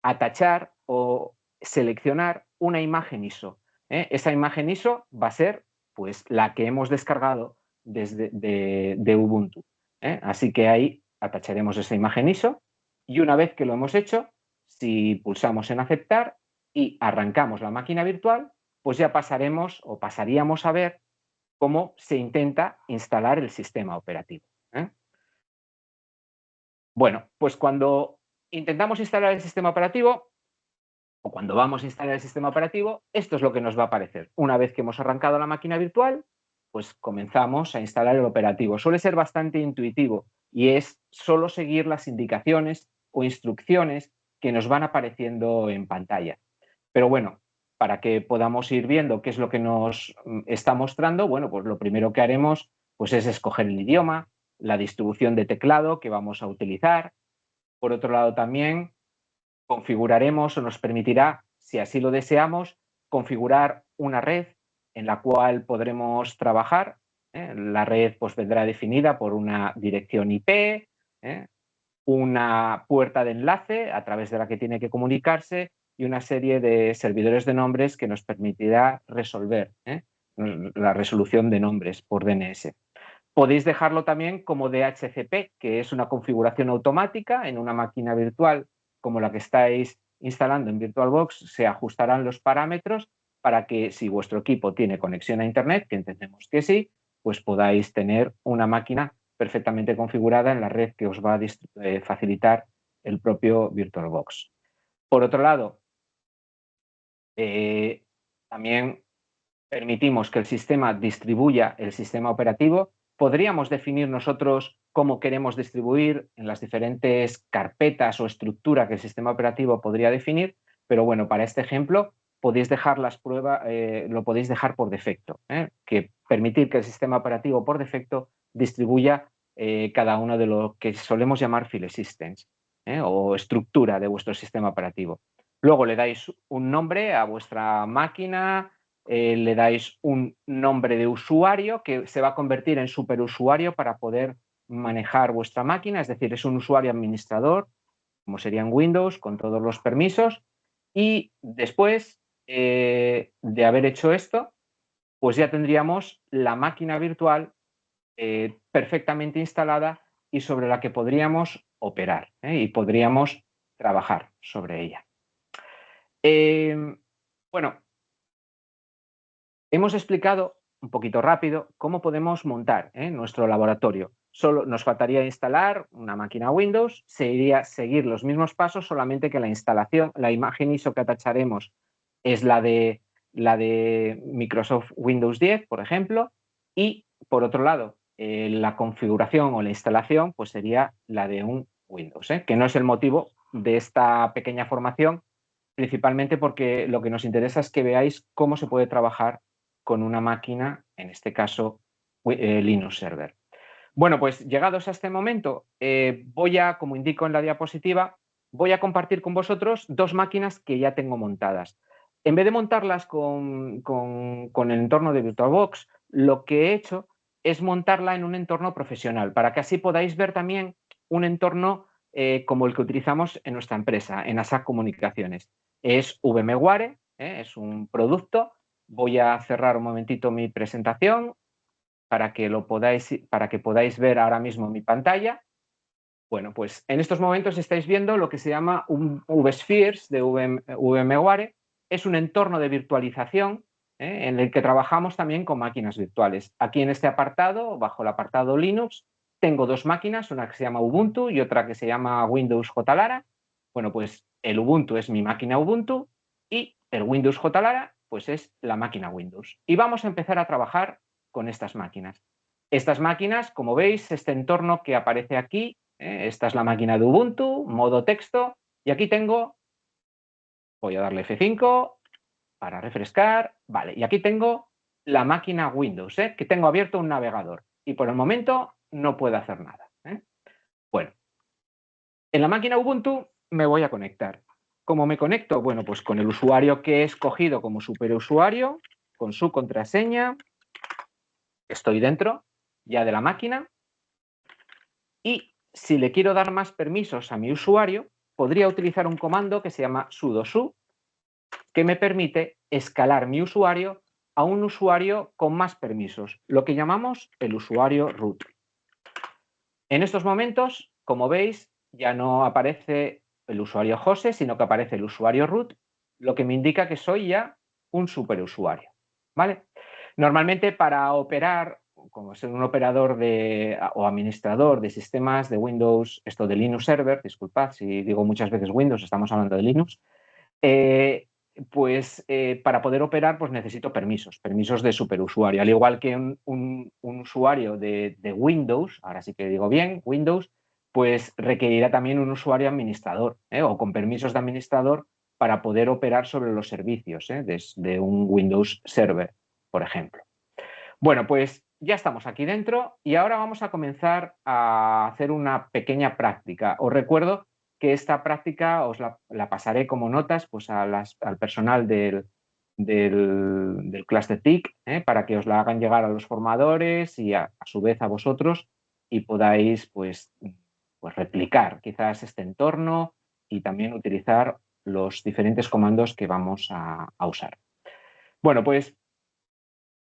atachar o seleccionar una imagen ISO. Esa imagen ISO va a ser pues la que hemos descargado desde de Ubuntu. Así que ahí atacharemos esa imagen ISO y una vez que lo hemos hecho, si pulsamos en aceptar y arrancamos la máquina virtual, pues ya pasaríamos a ver cómo se intenta instalar el sistema operativo. Bueno, pues cuando intentamos instalar el sistema operativo, o cuando vamos a instalar el sistema operativo, esto es lo que nos va a aparecer. Una vez que hemos arrancado la máquina virtual, pues comenzamos a instalar el operativo. Suele ser bastante intuitivo y es solo seguir las indicaciones o instrucciones que nos van apareciendo en pantalla. Pero bueno, para que podamos ir viendo qué es lo que nos está mostrando, bueno, pues lo primero que haremos pues es escoger el idioma, la distribución de teclado que vamos a utilizar. Por otro lado también configuraremos o nos permitirá, si así lo deseamos, configurar una red en la cual podremos trabajar. La red pues, vendrá definida por una dirección IP, una puerta de enlace a través de la que tiene que comunicarse y una serie de servidores de nombres que nos permitirá resolver la resolución de nombres por DNS. Podéis dejarlo también como DHCP, que es una configuración automática en una máquina virtual como la que estáis instalando en VirtualBox. Se ajustarán los parámetros para que si vuestro equipo tiene conexión a Internet, que entendemos que sí, pues podáis tener una máquina perfectamente configurada en la red que os va a facilitar el propio VirtualBox. Por otro lado, también permitimos que el sistema distribuya el sistema operativo. Podríamos definir nosotros cómo queremos distribuir en las diferentes carpetas o estructura que el sistema operativo podría definir, pero bueno, para este ejemplo podéis dejar las pruebas, lo podéis dejar por defecto, que permitir que el sistema operativo por defecto distribuya cada uno de lo que solemos llamar file systems o estructura de vuestro sistema operativo. Luego le dais un nombre a vuestra máquina, le dais un nombre de usuario que se va a convertir en superusuario para poder manejar vuestra máquina, es decir, es un usuario administrador, como sería en Windows, con todos los permisos. Y después de haber hecho esto, pues ya tendríamos la máquina virtual perfectamente instalada y sobre la que podríamos operar y podríamos trabajar sobre ella. Bueno, hemos explicado un poquito rápido cómo podemos montar nuestro laboratorio. Solo nos faltaría instalar una máquina Windows, seguir los mismos pasos, solamente que la instalación, la imagen ISO que atacharemos es la de Microsoft Windows 10, por ejemplo, y por otro lado, la configuración o la instalación pues sería la de un Windows, que no es el motivo de esta pequeña formación, principalmente porque lo que nos interesa es que veáis cómo se puede trabajar con una máquina, en este caso Linux Server. Bueno, pues llegados a este momento, como indico en la diapositiva, voy a compartir con vosotros dos máquinas que ya tengo montadas. En vez de montarlas con el entorno de VirtualBox, lo que he hecho es montarla en un entorno profesional, para que así podáis ver también un entorno como el que utilizamos en nuestra empresa, en ASAC Comunicaciones. Es VMware, es un producto. Voy a cerrar un momentito mi presentación para que podáis ver ahora mismo mi pantalla. Bueno, pues en estos momentos estáis viendo lo que se llama un vSpheres de VMware. Es un entorno de virtualización en el que trabajamos también con máquinas virtuales. Aquí en este apartado, bajo el apartado Linux, tengo dos máquinas, una que se llama Ubuntu y otra que se llama Windows JLara. Bueno, pues el Ubuntu es mi máquina Ubuntu y el Windows JLara pues es la máquina Windows. Y vamos a empezar a trabajar con estas máquinas. Estas máquinas, como veis, este entorno que aparece aquí, esta es la máquina de Ubuntu, modo texto, y aquí tengo, voy a darle F5 para refrescar, vale, y aquí tengo la máquina Windows, que tengo abierto un navegador y por el momento no puedo hacer nada. Bueno, en la máquina Ubuntu me voy a conectar. ¿Cómo me conecto? Bueno, pues con el usuario que he escogido como superusuario, con su contraseña, estoy dentro ya de la máquina y si le quiero dar más permisos a mi usuario, podría utilizar un comando que se llama sudo su, que me permite escalar mi usuario a un usuario con más permisos, lo que llamamos el usuario root. En estos momentos, como veis, ya no aparece el usuario José, sino que aparece el usuario root, lo que me indica que soy ya un superusuario, ¿vale? Normalmente para operar, como ser un operador o administrador de sistemas de Windows, esto de Linux Server, disculpad si digo muchas veces Windows, estamos hablando de Linux, para poder operar pues necesito permisos de superusuario. Al igual que un usuario de Windows, ahora sí que digo bien, Windows, pues requerirá también un usuario administrador o con permisos de administrador para poder operar sobre los servicios de un Windows Server, por ejemplo. Bueno, pues ya estamos aquí dentro y ahora vamos a comenzar a hacer una pequeña práctica. Os recuerdo que esta práctica os la pasaré como notas pues, al personal del Cluster TIC para que os la hagan llegar a los formadores y a su vez a vosotros y podáis pues replicar quizás este entorno y también utilizar los diferentes comandos que vamos a usar. Bueno, pues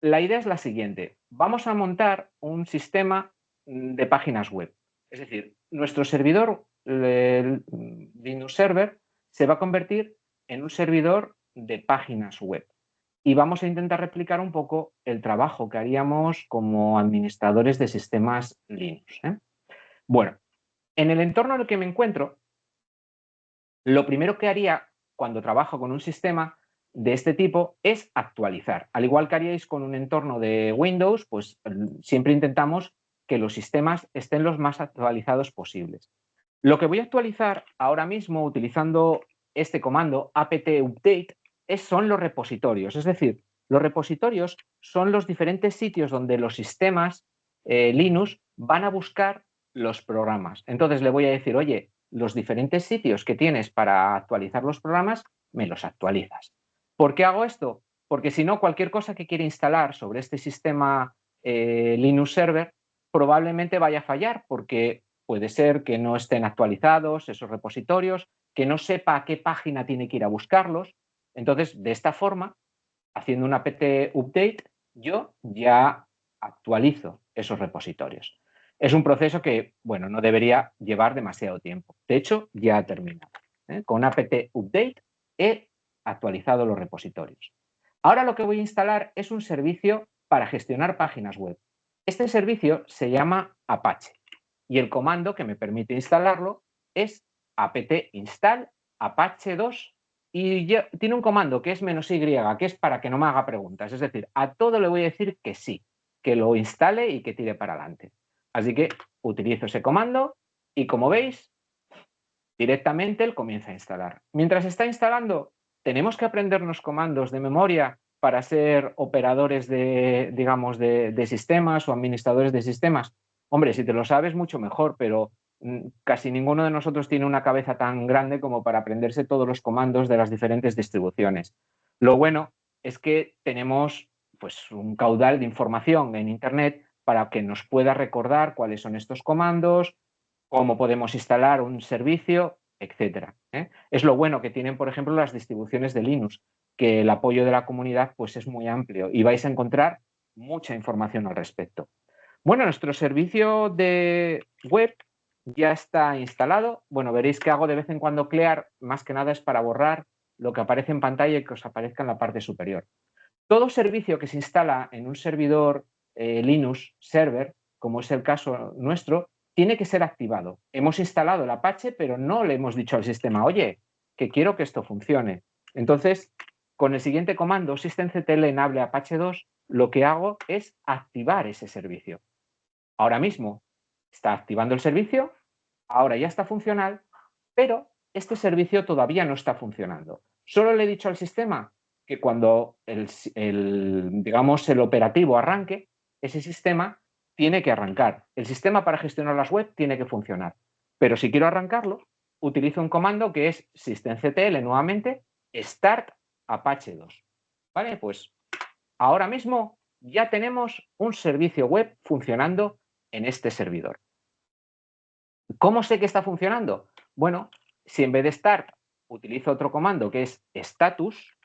la idea es la siguiente. Vamos a montar un sistema de páginas web. Es decir, nuestro servidor, el Linux Server, se va a convertir en un servidor de páginas web. Y vamos a intentar replicar un poco el trabajo que haríamos como administradores de sistemas Linux. Bueno, en el entorno en el que me encuentro, lo primero que haría cuando trabajo con un sistema de este tipo es actualizar. Al igual que haríais con un entorno de Windows, pues siempre intentamos que los sistemas estén los más actualizados posibles. Lo que voy a actualizar ahora mismo utilizando este comando apt-update son los repositorios. Es decir, los repositorios son los diferentes sitios donde los sistemas Linux van a buscar los programas. Entonces le voy a decir, oye, los diferentes sitios que tienes para actualizar los programas, me los actualizas. ¿Por qué hago esto? Porque si no, cualquier cosa que quiera instalar sobre este sistema Linux Server probablemente vaya a fallar porque puede ser que no estén actualizados esos repositorios, que no sepa a qué página tiene que ir a buscarlos. Entonces, de esta forma, haciendo un apt-update, yo ya actualizo esos repositorios. Es un proceso que, bueno, no debería llevar demasiado tiempo. De hecho, ya ha terminado. Con apt-update he actualizado los repositorios. Ahora lo que voy a instalar es un servicio para gestionar páginas web. Este servicio se llama Apache y el comando que me permite instalarlo es apt-install apache 2 y tiene un comando que es -y, que es para que no me haga preguntas. Es decir, a todo le voy a decir que sí, que lo instale y que tire para adelante. Así que utilizo ese comando y como veis, directamente él comienza a instalar. Mientras está instalando, tenemos que aprendernos comandos de memoria para ser operadores digamos, de sistemas o administradores de sistemas. Hombre, si te lo sabes, mucho mejor, pero casi ninguno de nosotros tiene una cabeza tan grande como para aprenderse todos los comandos de las diferentes distribuciones. Lo bueno es que tenemos pues, un caudal de información en Internet para que nos pueda recordar cuáles son estos comandos, cómo podemos instalar un servicio, etcétera. Es lo bueno que tienen, por ejemplo, las distribuciones de Linux, que el apoyo de la comunidad pues, es muy amplio y vais a encontrar mucha información al respecto. Bueno, nuestro servicio de web ya está instalado. Bueno, veréis que hago de vez en cuando clear, más que nada es para borrar lo que aparece en pantalla y que os aparezca en la parte superior. Todo servicio que se instala en un servidor Linux Server, como es el caso nuestro, tiene que ser activado. Hemos instalado el Apache, pero no le hemos dicho al sistema, oye, que quiero que esto funcione. Entonces, con el siguiente comando, systemctl enable Apache 2, lo que hago es activar ese servicio. Ahora mismo está activando el servicio, ahora ya está funcional, pero este servicio todavía no está funcionando. Solo le he dicho al sistema que cuando digamos, el operativo arranque, ese sistema tiene que arrancar. El sistema para gestionar las web tiene que funcionar. Pero si quiero arrancarlo, utilizo un comando que es systemctl nuevamente start Apache 2. ¿Vale? Pues ahora mismo ya tenemos un servicio web funcionando en este servidor. ¿Cómo sé que está funcionando? Bueno, si en vez de start utilizo otro comando que es status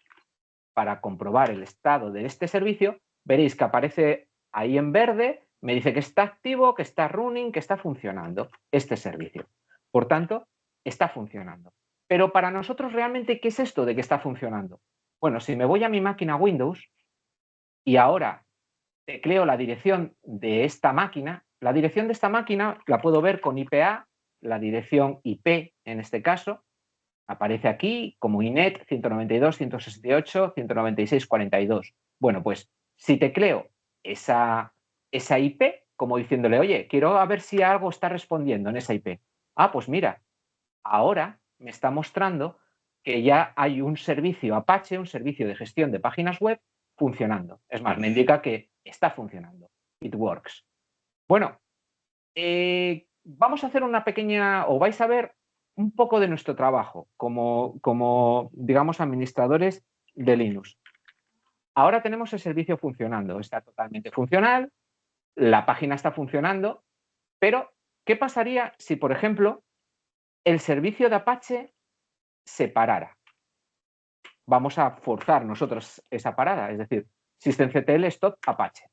para comprobar el estado de este servicio, veréis que aparece ahí en verde, me dice que está activo, que está running, que está funcionando este servicio. Por tanto, está funcionando. Pero para nosotros realmente, ¿qué es esto de que está funcionando? Bueno, si me voy a mi máquina Windows y ahora tecleo la dirección de esta máquina, la dirección de esta máquina la puedo ver con IPA, la dirección IP en este caso, aparece aquí como INET 192.168.196.42. Bueno, pues si tecleo esa IP, como diciéndole, oye, quiero a ver si algo está respondiendo en esa IP. Ah, pues mira, ahora me está mostrando que ya hay un servicio Apache, un servicio de gestión de páginas web funcionando. Es más, me indica que está funcionando. It works. Bueno, vamos a hacer una pequeña, o vais a ver un poco de nuestro trabajo como digamos, administradores de Linux. Ahora tenemos el servicio funcionando, está totalmente funcional, la página está funcionando, pero ¿qué pasaría si, por ejemplo, el servicio de Apache se parara? Vamos a forzar nosotros esa parada, es decir, systemctl stop Apache.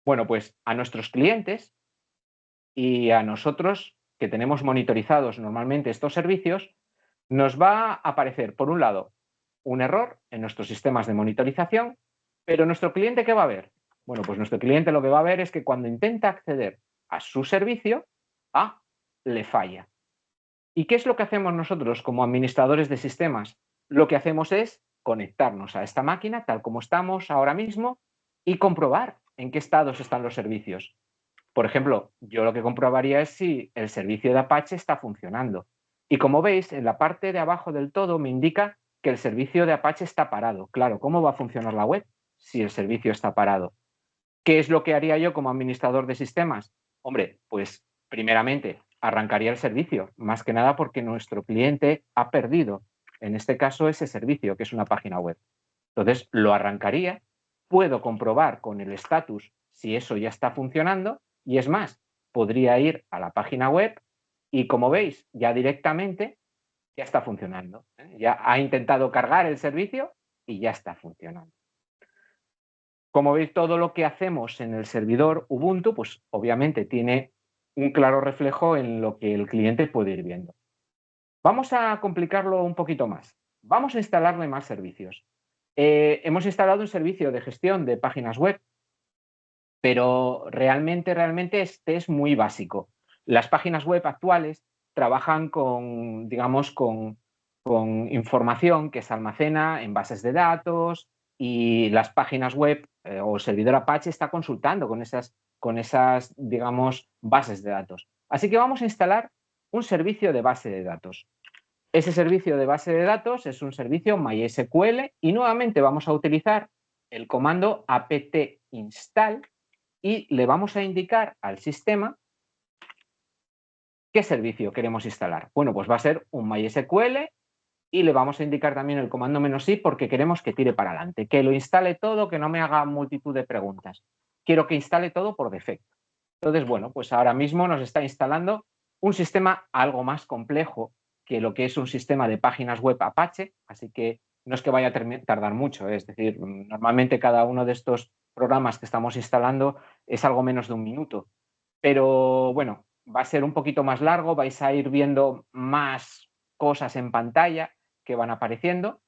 Bueno, pues a nuestros clientes y a nosotros que tenemos monitorizados normalmente estos servicios, nos va a aparecer, por un lado, un error en nuestros sistemas de monitorización, pero nuestro cliente, ¿qué va a ver? Bueno, pues nuestro cliente lo que va a ver es que cuando intenta acceder a su servicio, le falla. ¿Y qué es lo que hacemos nosotros como administradores de sistemas? Lo que hacemos es conectarnos a esta máquina tal como estamos ahora mismo y comprobar en qué estados están los servicios. Por ejemplo, yo lo que comprobaría es si el servicio de Apache está funcionando. Y como veis, en la parte de abajo del todo me indica que el servicio de Apache está parado. Claro, ¿cómo va a funcionar la web si el servicio está parado? ¿Qué es lo que haría yo como administrador de sistemas? Hombre, pues primeramente arrancaría el servicio, más que nada porque nuestro cliente ha perdido, en este caso, ese servicio, que es una página web. Entonces, lo arrancaría, puedo comprobar con el estatus si eso ya está funcionando y es más, podría ir a la página web y como veis, ya directamente ya está funcionando. Ya ha intentado cargar el servicio y ya está funcionando. Como veis, todo lo que hacemos en el servidor Ubuntu, pues obviamente tiene un claro reflejo en lo que el cliente puede ir viendo. Vamos a complicarlo un poquito más. Vamos a instalarle más servicios. Hemos instalado un servicio de gestión de páginas web, pero realmente este es muy básico. Las páginas web actuales trabajan con, digamos, con información que se almacena en bases de datos y las páginas web o el servidor Apache está consultando con esas, digamos, bases de datos. Así que vamos a instalar un servicio de base de datos. Ese servicio de base de datos es un servicio MySQL y nuevamente vamos a utilizar el comando apt install y le vamos a indicar al sistema qué servicio queremos instalar. Bueno, pues va a ser un MySQL y le vamos a indicar también el comando "-i" porque queremos que tire para adelante, que lo instale todo, que no me haga multitud de preguntas. Quiero que instale todo por defecto. Entonces, bueno, pues ahora mismo nos está instalando un sistema algo más complejo que lo que es un sistema de páginas web Apache, así que no es que vaya a tardar mucho, es decir, normalmente cada uno de estos programas que estamos instalando es algo menos de un minuto, pero bueno, va a ser un poquito más largo, vais a ir viendo más cosas en pantalla que van apareciendo.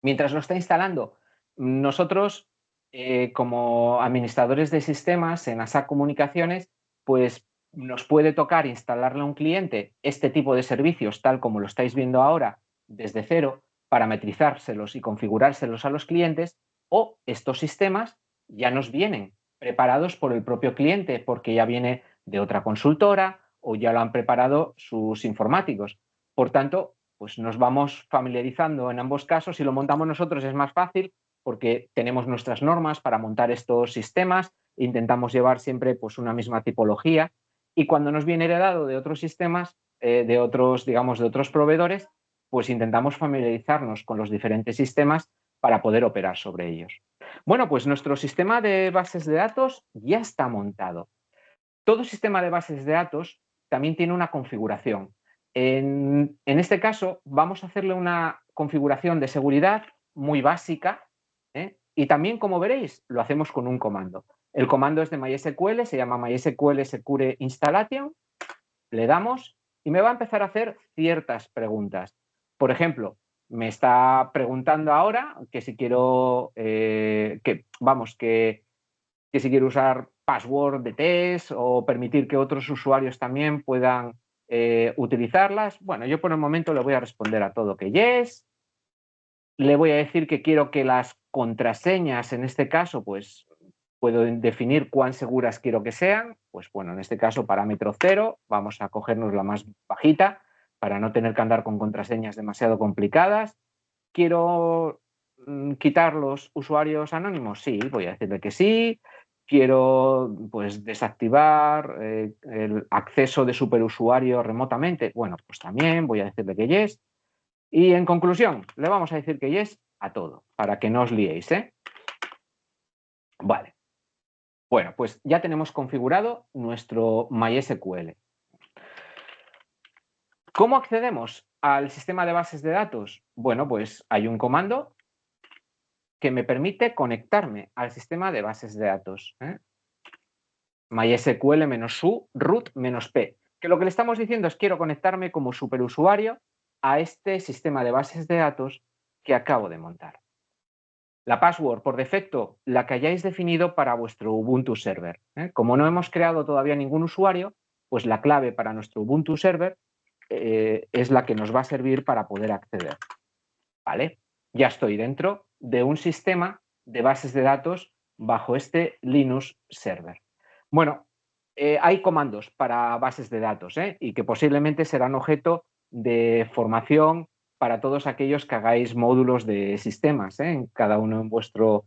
Mientras lo está instalando, nosotros como administradores de sistemas en ASAC Comunicaciones, pues nos puede tocar instalarle a un cliente este tipo de servicios, tal como lo estáis viendo ahora desde cero, parametrizárselos y configurárselos a los clientes, o estos sistemas ya nos vienen preparados por el propio cliente porque ya viene de otra consultora o ya lo han preparado sus informáticos. Por tanto, pues nos vamos familiarizando en ambos casos. Si lo montamos nosotros es más fácil porque tenemos nuestras normas para montar estos sistemas, intentamos llevar siempre pues una misma tipología, y cuando nos viene heredado de otros sistemas, de otros proveedores, pues intentamos familiarizarnos con los diferentes sistemas para poder operar sobre ellos. Bueno, pues nuestro sistema de bases de datos ya está montado. Todo sistema de bases de datos también tiene una configuración. En este caso, vamos a hacerle una configuración de seguridad muy básica, y también, como veréis, lo hacemos con un comando. El comando es de MySQL, se llama MySQL Secure Installation. Le damos y me va a empezar a hacer ciertas preguntas. Por ejemplo, me está preguntando ahora que si quiero, que si quiero usar password de test o permitir que otros usuarios también puedan utilizarlas. Bueno, yo por el momento le voy a responder a todo que yes. Le voy a decir que quiero que las contraseñas, en este caso, pues puedo definir cuán seguras quiero que sean. Pues bueno, en este caso parámetro 0, vamos a cogernos la más bajita para no tener que andar con contraseñas demasiado complicadas. ¿Quiero quitar los usuarios anónimos? Sí, voy a decirle que sí. Quiero pues desactivar el acceso de superusuario remotamente. Bueno, pues también voy a decirle que yes. Y en conclusión, le vamos a decir que yes a todo, para que no os liéis, ¿eh? Vale. Bueno, pues ya tenemos configurado nuestro MySQL. ¿Cómo accedemos al sistema de bases de datos? Bueno, pues hay un comando que me permite conectarme al sistema de bases de datos. MySQL-u root-p. Que lo que le estamos diciendo es quiero conectarme como superusuario a este sistema de bases de datos que acabo de montar. La password, por defecto, la que hayáis definido para vuestro Ubuntu Server. Como no hemos creado todavía ningún usuario, pues la clave para nuestro Ubuntu Server es la que nos va a servir para poder acceder. ¿Vale? Ya estoy dentro de un sistema de bases de datos bajo este Linux Server. Bueno, hay comandos para bases de datos y que posiblemente serán objeto de formación para todos aquellos que hagáis módulos de sistemas, en cada uno en vuestro,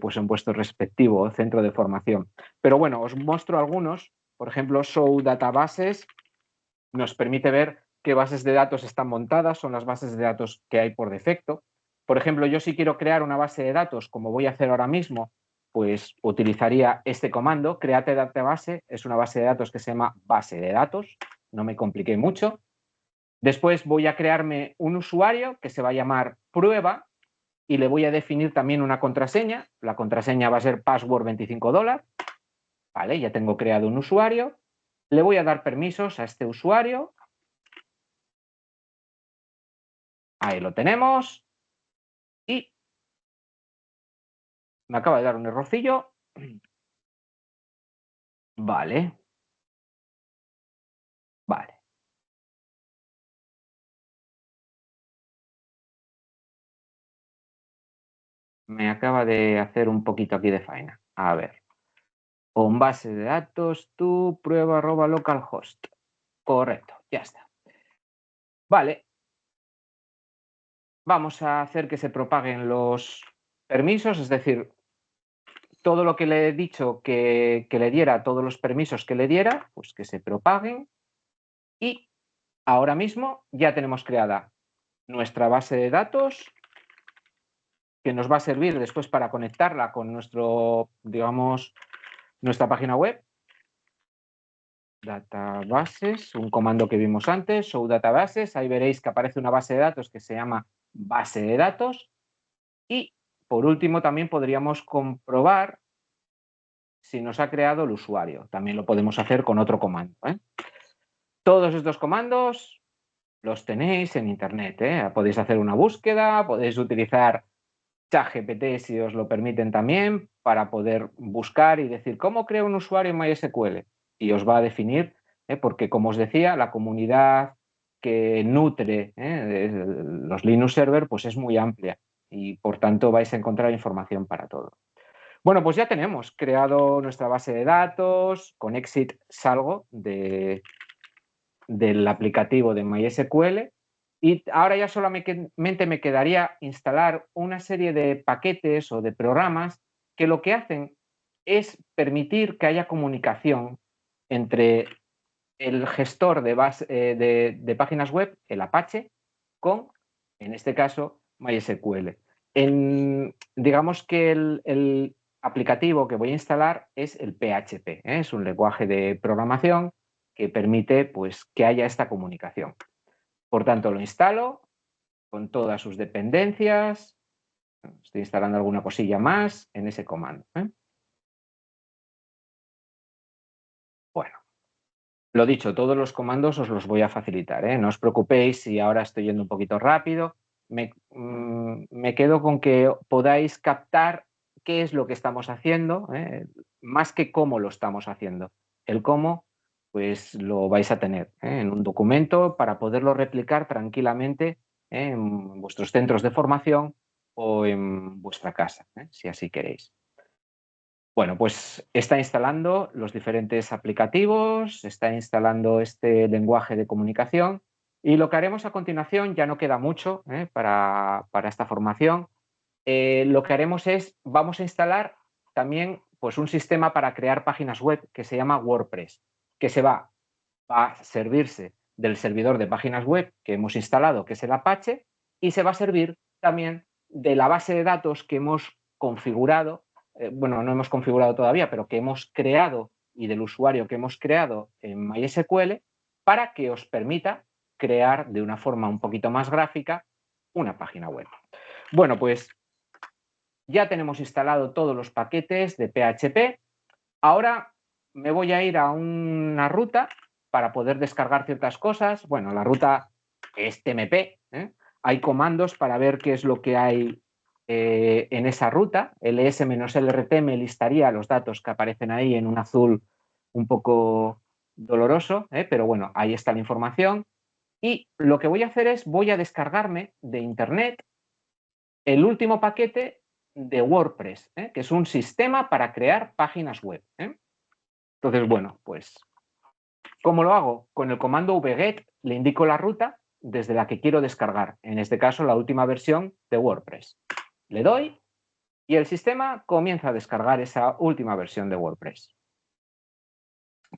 pues en vuestro respectivo centro de formación. Pero bueno, os muestro algunos. Por ejemplo, Show Databases nos permite ver qué bases de datos están montadas, son las bases de datos que hay por defecto. Por ejemplo, yo si quiero crear una base de datos, como voy a hacer ahora mismo, pues utilizaría este comando, create database, es una base de datos que se llama base de datos, no me compliqué mucho. Después voy a crearme un usuario que se va a llamar prueba y le voy a definir también una contraseña. La contraseña va a ser password $25. Vale, ya tengo creado un usuario. Le voy a dar permisos a este usuario. Ahí lo tenemos. Y me acaba de dar un errorcillo. Vale. Vale. Me acaba de hacer un poquito aquí de faena. A ver. Con base de datos, tu prueba @localhost. Correcto, ya está. Vale. Vamos a hacer que se propaguen los permisos, es decir, todo lo que le he dicho que le diera, todos los permisos que le diera, pues que se propaguen. Y ahora mismo ya tenemos creada nuestra base de datos que nos va a servir después para conectarla con nuestro, digamos, nuestra página web. Databases, un comando que vimos antes, show databases, ahí veréis que aparece una base de datos que se llama base de datos. Y por último también podríamos comprobar si nos ha creado el usuario. También lo podemos hacer con otro comando. Todos estos comandos los tenéis en internet. Podéis hacer una búsqueda, podéis utilizar ChatGPT si os lo permiten también para poder buscar y decir cómo creo un usuario en MySQL y os va a definir, porque como os decía, la comunidad que nutre los Linux Server pues es muy amplia y por tanto vais a encontrar información para todo. Bueno, pues ya tenemos creado nuestra base de datos, con Exit salgo del aplicativo de MySQL y ahora ya solamente me quedaría instalar una serie de paquetes o de programas que lo que hacen es permitir que haya comunicación entre el gestor de páginas web, el Apache, con, en este caso, MySQL. Digamos que el aplicativo que voy a instalar es el PHP, es un lenguaje de programación que permite pues, que haya esta comunicación. Por tanto, lo instalo con todas sus dependencias. Estoy instalando alguna cosilla más en ese comando. Bueno, lo dicho, todos los comandos os los voy a facilitar. No os preocupéis si ahora estoy yendo un poquito rápido. Me quedo con que podáis captar qué es lo que estamos haciendo, más que cómo lo estamos haciendo. El cómo, pues lo vais a tener en un documento para poderlo replicar tranquilamente en vuestros centros de formación o en vuestra casa, si así queréis. Bueno, pues está instalando los diferentes aplicativos, está instalando este lenguaje de comunicación y lo que haremos a continuación, ya no queda mucho para esta formación, lo que haremos es, vamos a instalar también pues, un sistema para crear páginas web que se llama WordPress, que va a servirse del servidor de páginas web que hemos instalado, que es el Apache, y se va a servir también de la base de datos que hemos configurado, bueno, no hemos configurado todavía, pero que hemos creado y del usuario que hemos creado en MySQL para que os permita crear de una forma un poquito más gráfica una página web. Bueno, pues ya tenemos instalado todos los paquetes de PHP. Ahora me voy a ir a una ruta para poder descargar ciertas cosas. Bueno, la ruta es TMP. Hay comandos para ver qué es lo que hay en esa ruta. ls-lrt me listaría los datos que aparecen ahí en un azul un poco doloroso, pero bueno, ahí está la información. Y lo que voy a hacer es, voy a descargarme de internet el último paquete de WordPress, que es un sistema para crear páginas web. Entonces, bueno, pues, ¿cómo lo hago? Con el comando wget le indico la ruta desde la que quiero descargar, en este caso la última versión de WordPress. Le doy y el sistema comienza a descargar esa última versión de WordPress.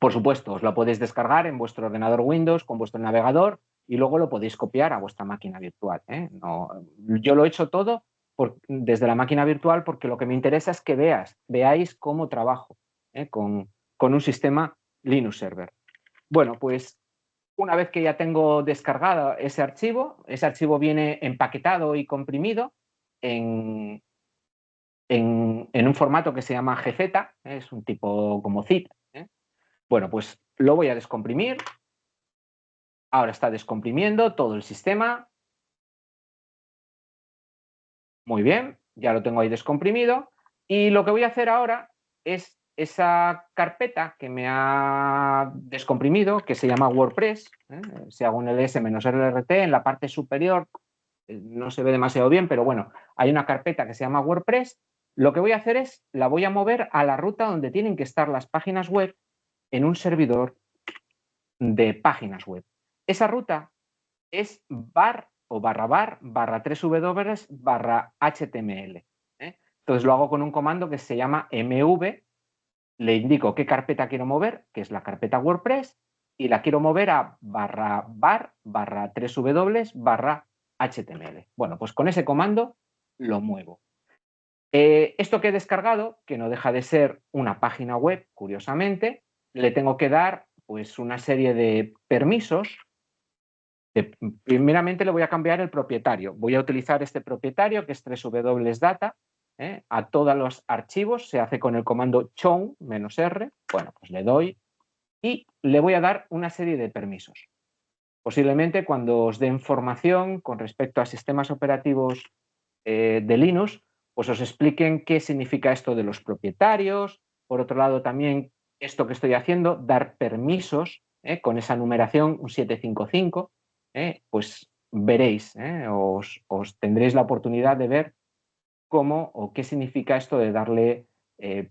Por supuesto, os la podéis descargar en vuestro ordenador Windows con vuestro navegador y luego lo podéis copiar a vuestra máquina virtual. No, yo lo he hecho todo desde la máquina virtual porque lo que me interesa es que veáis cómo trabajo con un sistema Linux Server. Bueno, pues una vez que ya tengo descargado ese archivo viene empaquetado y comprimido en un formato que se llama GZ, es un tipo como zip. Bueno, pues lo voy a descomprimir. Ahora está descomprimiendo todo el sistema. Muy bien, ya lo tengo ahí descomprimido. Y lo que voy a hacer ahora es esa carpeta que me ha descomprimido, que se llama WordPress. Si hago un ls-lrt en la parte superior, no se ve demasiado bien, pero bueno, hay una carpeta que se llama WordPress. Lo que voy a hacer es, la voy a mover a la ruta donde tienen que estar las páginas web en un servidor de páginas web. Esa ruta es bar o barra 3w barra html. Entonces lo hago con un comando que se llama mv, le indico qué carpeta quiero mover, que es la carpeta WordPress, y la quiero mover a barra 3w barra html. Bueno, pues con ese comando lo muevo. Esto que he descargado, que no deja de ser una página web, curiosamente, le tengo que dar pues una serie de permisos. Primeramente le voy a cambiar el propietario. Voy a utilizar este propietario que es www.data. A todos los archivos se hace con el comando chown -r. Bueno, pues le doy y le voy a dar una serie de permisos. Posiblemente cuando os den formación con respecto a sistemas operativos de Linux, pues os expliquen qué significa esto de los propietarios. Por otro lado, también esto que estoy haciendo, dar permisos con esa numeración, un 755. pues veréis, os tendréis la oportunidad de ver cómo o qué significa esto de darle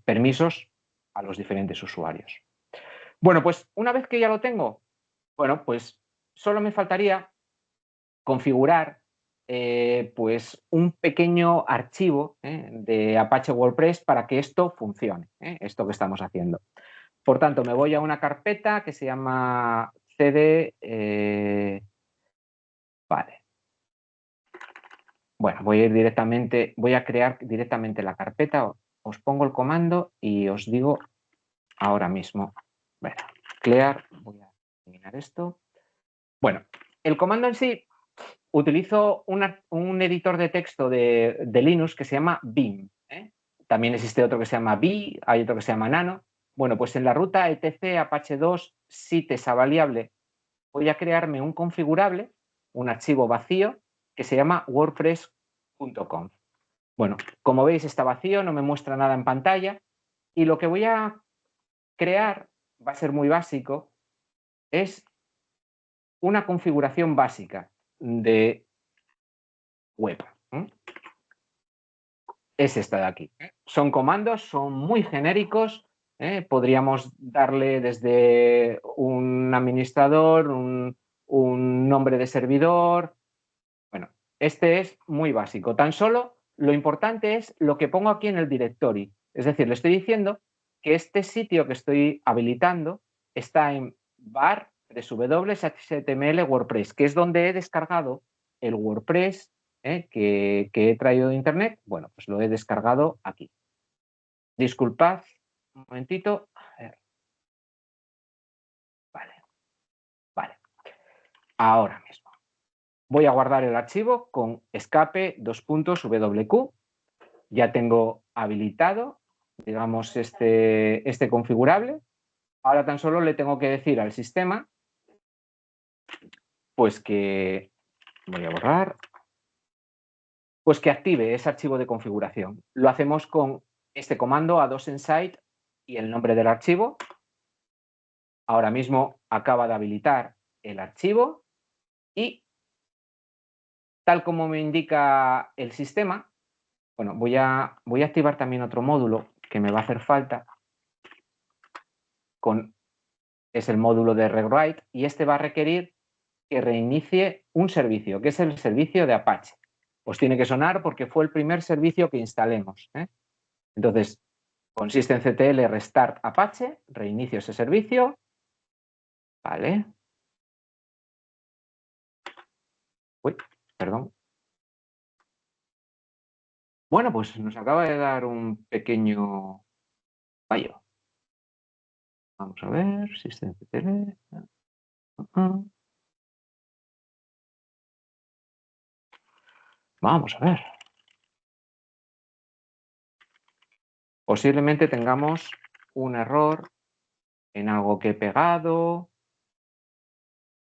permisos a los diferentes usuarios. Bueno, pues una vez que ya lo tengo, bueno, pues solo me faltaría configurar pues un pequeño archivo de Apache WordPress para que esto funcione, esto que estamos haciendo. Por tanto, me voy a una carpeta que se llama cd. Vale. Bueno, voy a crear directamente la carpeta, os pongo el comando y os digo ahora mismo. Bueno, clear, voy a eliminar esto. Bueno, el comando en sí, utilizo un editor de texto de Linux que se llama Vim. También existe otro que se llama Vi, hay otro que se llama Nano. Bueno, pues en la ruta etc apache 2 sites a variable voy a crearme un configurable, un archivo vacío que se llama wordpress.conf. Bueno, como veis está vacío, no me muestra nada en pantalla y lo que voy a crear va a ser muy básico, es una configuración básica de web. Es esta de aquí. Son comandos, son muy genéricos. Podríamos darle desde un administrador, un nombre de servidor. Bueno, este es muy básico. Tan solo lo importante es lo que pongo aquí en el directory. Es decir, le estoy diciendo que este sitio que estoy habilitando está en var www.html WordPress, que es donde he descargado el WordPress que he traído de internet. Bueno, pues lo he descargado aquí. Disculpad un momentito. A ver. Vale. Ahora mismo. Voy a guardar el archivo con escape wq. Ya tengo habilitado, digamos, este configurable. Ahora tan solo le tengo que decir al sistema, pues que, voy a borrar, pues que active ese archivo de configuración. Lo hacemos con este comando a2inside y el nombre del archivo. Ahora mismo acaba de habilitar el archivo y, tal como me indica el sistema, bueno, voy a activar también otro módulo que me va a hacer falta, es el módulo de rewrite, y este va a requerir que reinicie un servicio, que es el servicio de Apache. Os tiene que sonar porque fue el primer servicio que instalemos. Entonces, consiste en ctl restart Apache, reinicio ese servicio. Vale. Uy, perdón. Bueno, pues nos acaba de dar un pequeño fallo. Vamos a ver, systemctl. Vamos a ver. Posiblemente tengamos un error en algo que he pegado.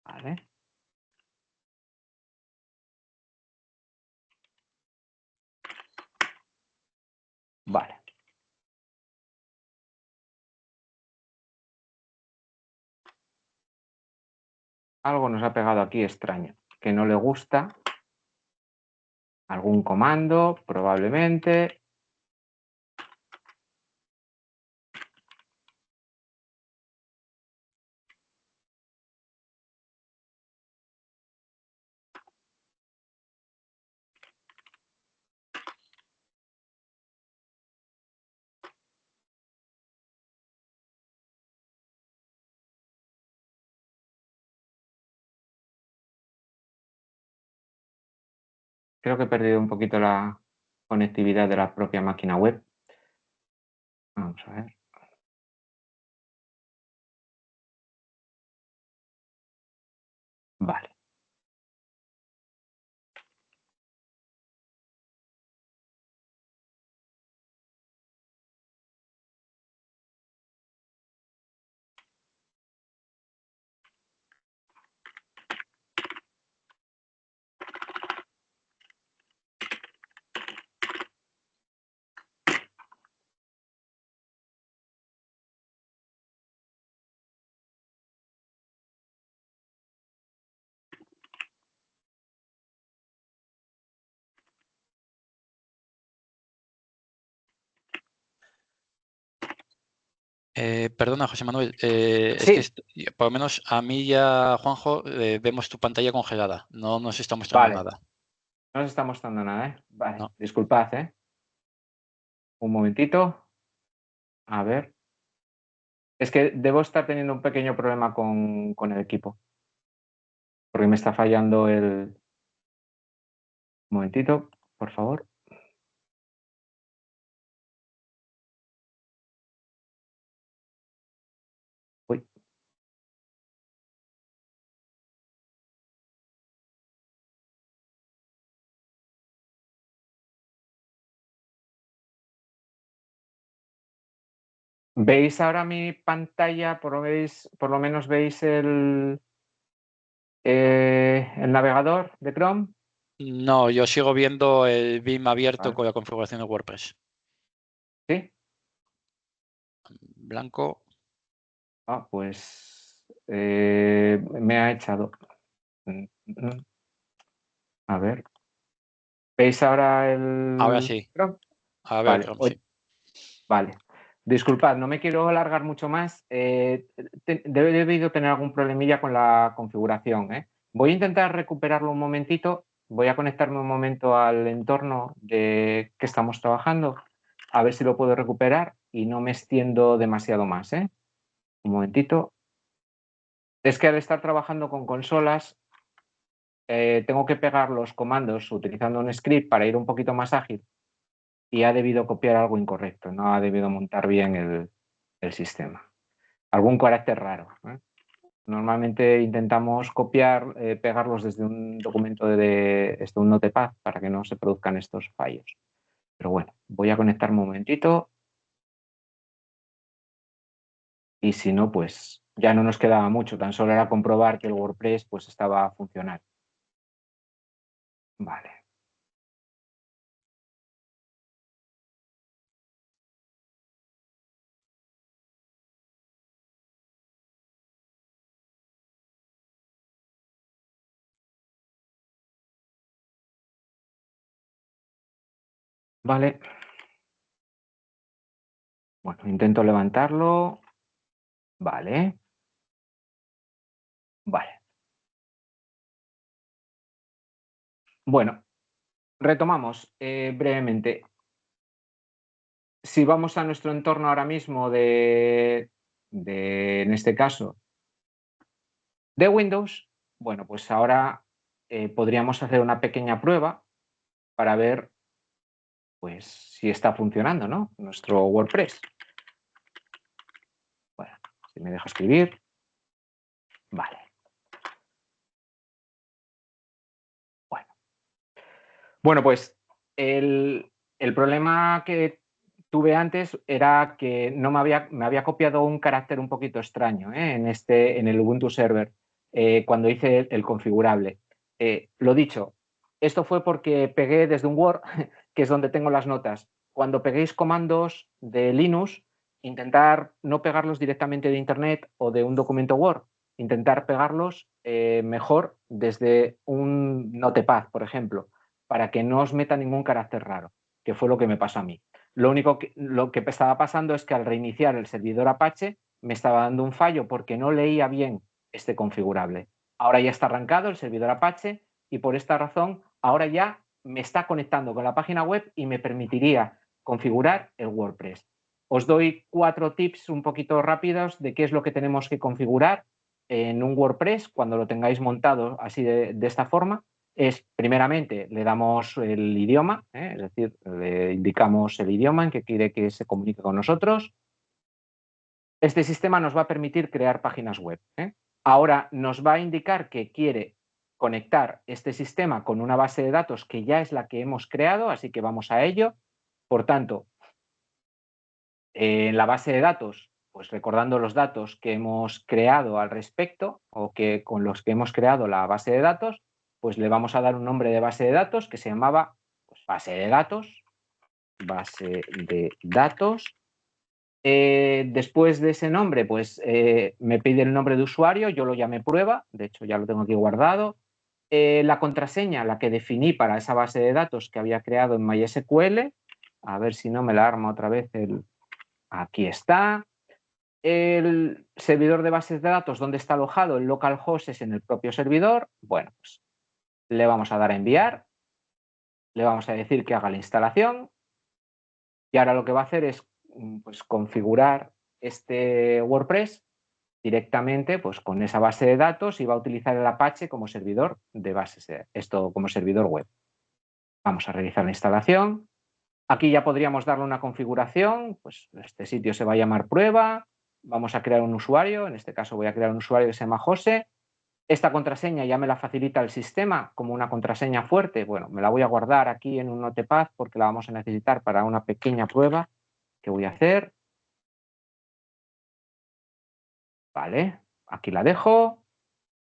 Vale. Vale. Algo nos ha pegado aquí extraño, que no le gusta. Algún comando, probablemente. Creo que he perdido un poquito la conectividad de la propia máquina web. Vamos a ver. Vale. Perdona, José Manuel, Sí. es que por lo menos a mí y a Juanjo vemos tu pantalla congelada, no nos está mostrando Vale. nada. No os está mostrando nada, ¿eh? Vale, No. disculpad, ¿eh? Un momentito. A ver. Es que debo estar teniendo un pequeño problema con el equipo. Porque me está fallando el... Un momentito, por favor. Uy. ¿Veis ahora mi pantalla? Por lo menos veis el navegador de Chrome. No, yo sigo viendo el BIM abierto Vale. con la configuración de WordPress. ¿Sí? Blanco. Ah, pues me ha echado. A ver. ¿Veis ahora el Ahora sí. Chrome? A ver, Vale. Chrome, sí. Vale. Disculpad, no me quiero alargar mucho más. He debido tener algún problemilla con la configuración, ¿eh? Voy a intentar recuperarlo un momentito. Voy a conectarme un momento al entorno de que estamos trabajando, a ver si lo puedo recuperar y no me extiendo demasiado más, ¿eh? Un momentito. Es que al estar trabajando con consolas, tengo que pegar los comandos utilizando un script para ir un poquito más ágil y ha debido copiar algo incorrecto, no ha debido montar bien el sistema. Algún carácter raro, ¿eh? Normalmente intentamos copiar, pegarlos desde un documento desde un Notepad para que no se produzcan estos fallos. Pero bueno, voy a conectarme un momentito y si no, pues ya no nos quedaba mucho, tan solo era comprobar que el WordPress pues estaba a funcionar. Vale. Vale. Bueno, intento levantarlo. Vale. Vale. Bueno, retomamos brevemente. Si vamos a nuestro entorno ahora mismo en este caso, de Windows, bueno, pues ahora podríamos hacer una pequeña prueba para ver pues, si está funcionando, ¿no? Nuestro WordPress. Bueno, si me deja escribir. Vale. Bueno, pues el problema que tuve antes era que no me había copiado un carácter un poquito extraño, ¿eh? En el Ubuntu Server cuando hice el configurable. Lo dicho, esto fue porque pegué desde un Word, que es donde tengo las notas. Cuando peguéis comandos de Linux, intentar no pegarlos directamente de Internet o de un documento Word, intentar pegarlos mejor desde un Notepad, por ejemplo, para que no os meta ningún carácter raro, que fue lo que me pasó a mí. Lo que estaba pasando es que al reiniciar el servidor Apache me estaba dando un fallo porque no leía bien este configurable. Ahora ya está arrancado el servidor Apache y por esta razón ahora ya me está conectando con la página web y me permitiría configurar el WordPress. Os doy 4 tips un poquito rápidos de qué es lo que tenemos que configurar en un WordPress cuando lo tengáis montado así de esta forma. Es, primeramente, le damos el idioma, es decir, le indicamos el idioma en que quiere que se comunique con nosotros. Este sistema nos va a permitir crear páginas web. Ahora nos va a indicar que quiere conectar este sistema con una base de datos que ya es la que hemos creado, así que vamos a ello. Por tanto, en la base de datos, pues recordando los datos que hemos creado al respecto o que con los que hemos creado la base de datos, pues le vamos a dar un nombre de base de datos que se llamaba pues, base de datos. Después de ese nombre, pues me pide el nombre de usuario, yo lo llamé prueba, de hecho ya lo tengo aquí guardado. La contraseña, la que definí para esa base de datos que había creado en MySQL, a ver si no me la arma otra vez aquí está. el servidor de bases de datos, ¿dónde está alojado? El localhost es en el propio servidor. Bueno, pues le vamos a dar a enviar, le vamos a decir que haga la instalación y ahora lo que va a hacer es pues, configurar este WordPress directamente pues, con esa base de datos y va a utilizar el Apache como servidor de bases, esto como servidor web. Vamos a realizar la instalación. Aquí ya podríamos darle una configuración, pues este sitio se va a llamar prueba, vamos a crear un usuario, en este caso voy a crear un usuario que se llama José. Esta contraseña ya me la facilita el sistema como una contraseña fuerte. Bueno, me la voy a guardar aquí en un Notepad porque la vamos a necesitar para una pequeña prueba que voy a hacer. Vale, aquí la dejo.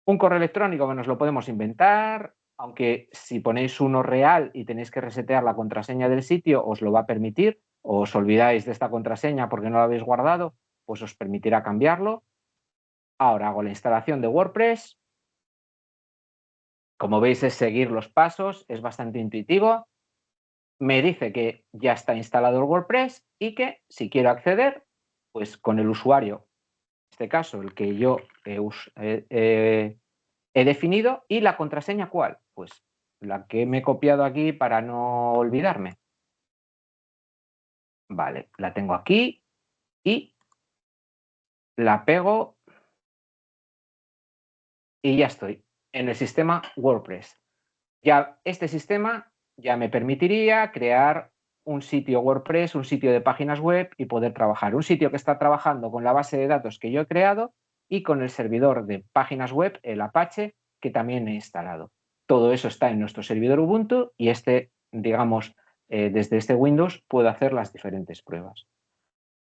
Un correo electrónico que nos lo podemos inventar, aunque si ponéis uno real y tenéis que resetear la contraseña del sitio, os lo va a permitir, o os olvidáis de esta contraseña porque no la habéis guardado, pues os permitirá cambiarlo. Ahora hago la instalación de WordPress. Como veis es seguir los pasos, es bastante intuitivo. Me dice que ya está instalado el WordPress y que si quiero acceder, pues con el usuario, en este caso el que yo he definido, y la contraseña ¿cuál? Pues la que me he copiado aquí para no olvidarme. Vale, la tengo aquí y la pego y ya estoy en el sistema WordPress. Ya este sistema ya me permitiría crear un sitio WordPress, un sitio de páginas web y poder trabajar. Un sitio que está trabajando con la base de datos que yo he creado y con el servidor de páginas web, el Apache, que también he instalado. Todo eso está en nuestro servidor Ubuntu y digamos, desde este Windows puedo hacer las diferentes pruebas.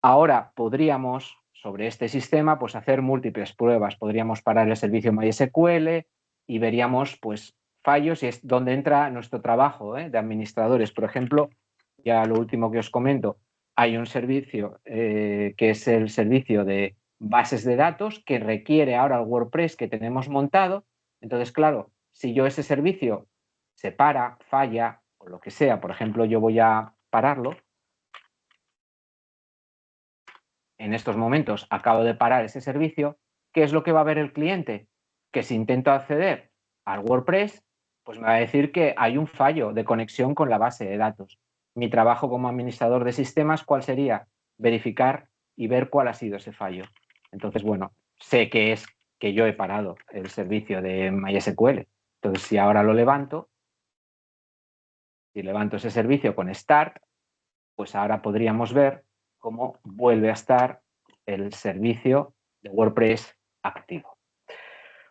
Ahora podríamos, sobre este sistema, pues hacer múltiples pruebas. Podríamos parar el servicio MySQL y veríamos, pues, fallos y es donde entra nuestro trabajo de administradores. Por ejemplo, ya lo último que os comento, hay un servicio que es el servicio de bases de datos que requiere ahora el WordPress que tenemos montado. Entonces, claro, si yo ese servicio se para, falla o lo que sea, por ejemplo, yo voy a pararlo. En estos momentos acabo de parar ese servicio. ¿Qué es lo que va a ver el cliente? Que si intento acceder al WordPress, pues me va a decir que hay un fallo de conexión con la base de datos. Mi trabajo como administrador de sistemas, ¿cuál sería? Verificar y ver cuál ha sido ese fallo. Entonces, bueno, sé que es que yo he parado el servicio de MySQL. Entonces, si ahora lo levanto, si levanto ese servicio con Start, pues ahora podríamos ver cómo vuelve a estar el servicio de WordPress activo.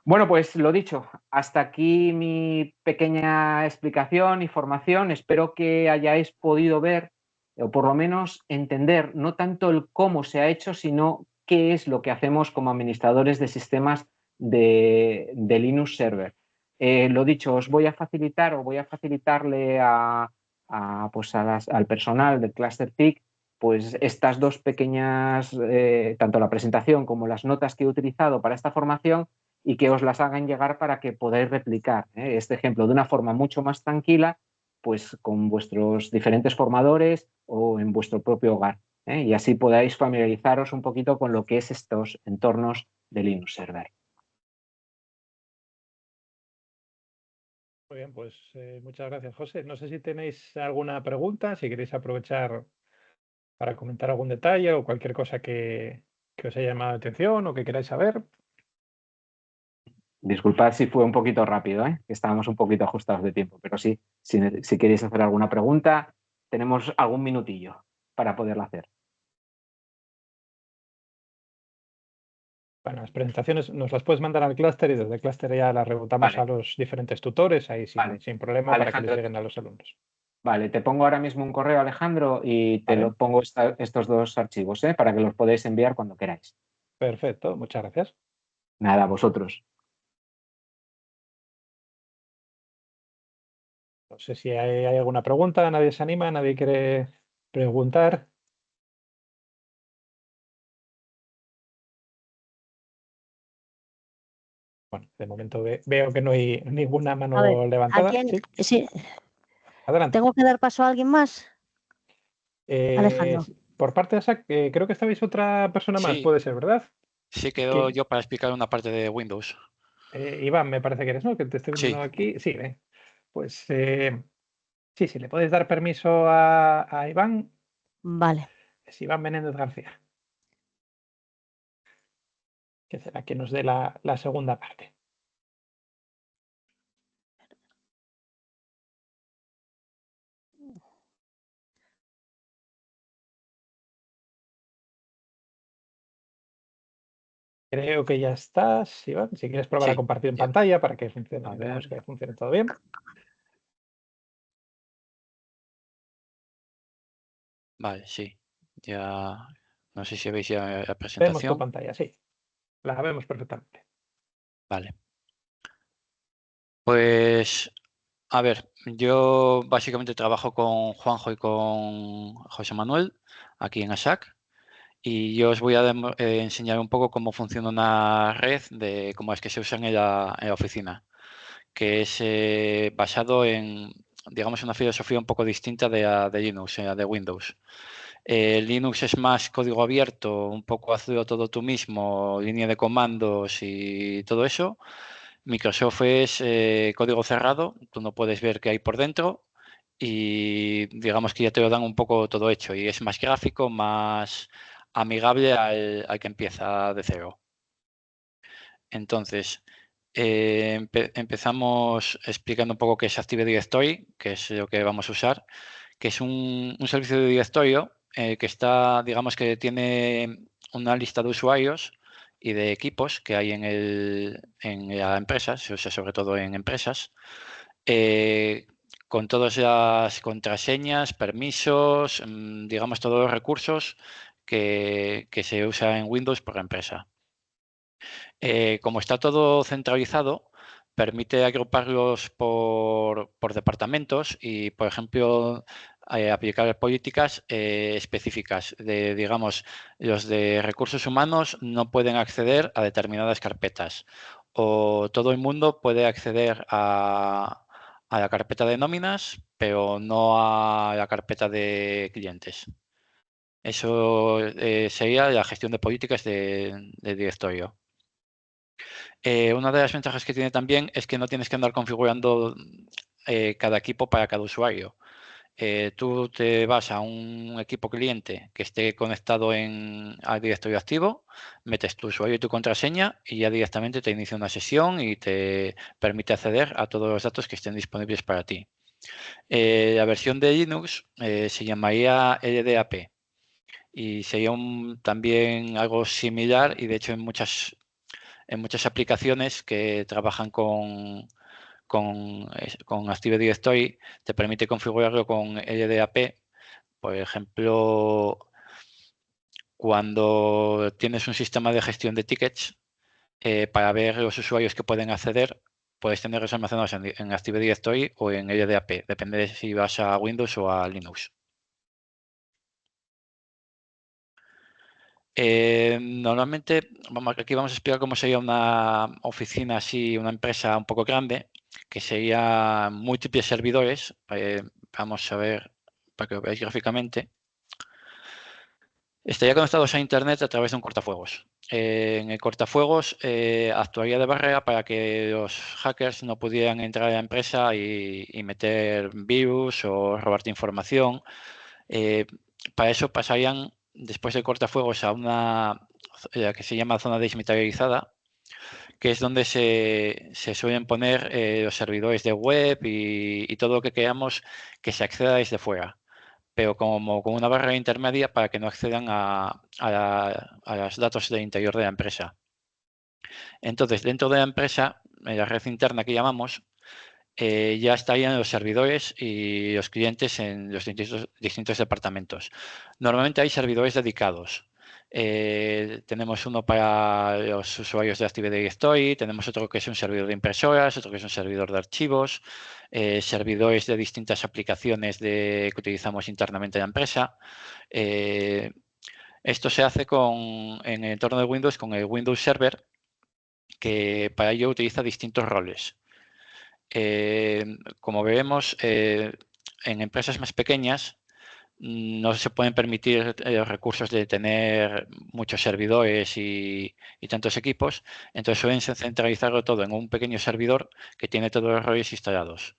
Bueno, pues lo dicho, hasta aquí mi pequeña explicación y formación. Espero que hayáis podido ver o por lo menos entender no tanto el cómo se ha hecho, sino qué es lo que hacemos como administradores de sistemas de Linux Server. Lo dicho, os voy a facilitar o voy a facilitarle al personal del Cluster PIC pues estas dos pequeñas, tanto la presentación como las notas que he utilizado para esta formación y que os las hagan llegar para que podáis replicar este ejemplo de una forma mucho más tranquila, pues con vuestros diferentes formadores o en vuestro propio hogar. Y así podáis familiarizaros un poquito con lo que es estos entornos de Linux Server. Muy bien, pues muchas gracias, José. No sé si tenéis alguna pregunta, si queréis aprovechar para comentar algún detalle o cualquier cosa que os haya llamado la atención o que queráis saber. Disculpad si fue un poquito rápido, que estábamos un poquito ajustados de tiempo, pero sí, si queréis hacer alguna pregunta, tenemos algún minutillo para poderla hacer. Bueno, las presentaciones nos las puedes mandar al clúster y desde el clúster ya las rebotamos a los diferentes tutores ahí sin problema para que les lleguen a los alumnos. Vale, te pongo ahora mismo un correo, Alejandro, y te lo pongo estos dos archivos para que los podáis enviar cuando queráis. Perfecto, muchas gracias. Nada, a vosotros. No sé si hay alguna pregunta, nadie se anima, nadie quiere preguntar. Bueno, de momento veo que no hay ninguna mano levantada. Sí. Adelante. ¿Tengo que dar paso a alguien más? Alejandro. por parte de ASAC, creo que estabais otra persona más, Sí, puede ser, ¿verdad? sí quedo ¿Quién? yo para explicar una parte de Windows. Iván, me parece que eres, ¿no? Que te estoy Sí, viendo aquí. Sí, pues sí, si le puedes dar permiso a Iván, Vale. es Iván Menéndez García, que será quien nos dé la segunda parte. Creo que ya estás, Iván. Si quieres probar a sí. compartir en Ya. pantalla para que funcione, A veamos ver. que funcione todo bien. Vale, sí. Ya. No sé si veis ya la Vemos tu presentación. pantalla, sí. La vemos perfectamente. Vale. Pues, a ver, yo básicamente trabajo con Juanjo y con José Manuel aquí en ASAC y yo os voy a enseñar un poco cómo funciona una red de cómo es que se usa en la oficina, que es basado en, digamos, una filosofía un poco distinta de la de Linux, de Windows. Linux es más código abierto, un poco hazlo todo tú mismo, línea de comandos y todo eso. Microsoft es código cerrado, tú no puedes ver qué hay por dentro y digamos que ya te lo dan un poco todo hecho y es más gráfico, más amigable al que empieza de cero. Entonces, empezamos explicando un poco qué es Active Directory, que es lo que vamos a usar, que es un servicio de directorio que está, digamos que tiene una lista de usuarios y de equipos que hay en la empresa, se usa sobre todo en empresas, con todas las contraseñas, permisos, digamos todos los recursos que se usa en Windows por la empresa. Como está todo centralizado, permite agruparlos por departamentos y, por ejemplo, aplicar políticas específicas. Digamos, los de recursos humanos no pueden acceder a determinadas carpetas o todo el mundo puede acceder a la carpeta de nóminas, pero no a la carpeta de clientes. Eso sería la gestión de políticas de directorio. Una de las ventajas que tiene también es que no tienes que andar configurando cada equipo para cada usuario. Tú te vas a un equipo cliente que esté conectado al directorio activo, metes tu usuario y tu contraseña y ya directamente te inicia una sesión y te permite acceder a todos los datos que estén disponibles para ti. La versión de Linux se llamaría LDAP y sería también algo similar y de hecho en muchas aplicaciones que trabajan con Active Directory te permite configurarlo con LDAP. Por ejemplo, cuando tienes un sistema de gestión de tickets, para ver los usuarios que pueden acceder, puedes tenerlos almacenados en Active Directory o en LDAP, depende de si vas a Windows o a Linux. Normalmente, aquí vamos a explicar cómo sería una oficina así, una empresa un poco grande, que sería múltiples servidores. Vamos a ver para que lo veáis gráficamente. Estaría conectados a Internet a través de un cortafuegos. En el cortafuegos actuaría de barrera para que los hackers no pudieran entrar a la empresa y meter virus o robarte información. Para eso pasarían después del cortafuegos a una que se llama zona desmilitarizada, que es donde se suelen poner los servidores de web y todo lo que queramos que se acceda desde fuera, pero como con una barrera intermedia para que no accedan a los datos del interior de la empresa. Entonces, dentro de la empresa, en la red interna que llamamos, ya estarían los servidores y los clientes en los distintos departamentos. Normalmente hay servidores dedicados. Tenemos uno para los usuarios de Active Directory, tenemos otro que es un servidor de impresoras, otro que es un servidor de archivos, servidores de distintas aplicaciones que utilizamos internamente en la empresa. Esto se hace en el entorno de Windows con el Windows Server, que para ello utiliza distintos roles. Como vemos, en empresas más pequeñas no se pueden permitir los recursos de tener muchos servidores y tantos equipos, entonces suelen centralizarlo todo en un pequeño servidor que tiene todos los roles instalados.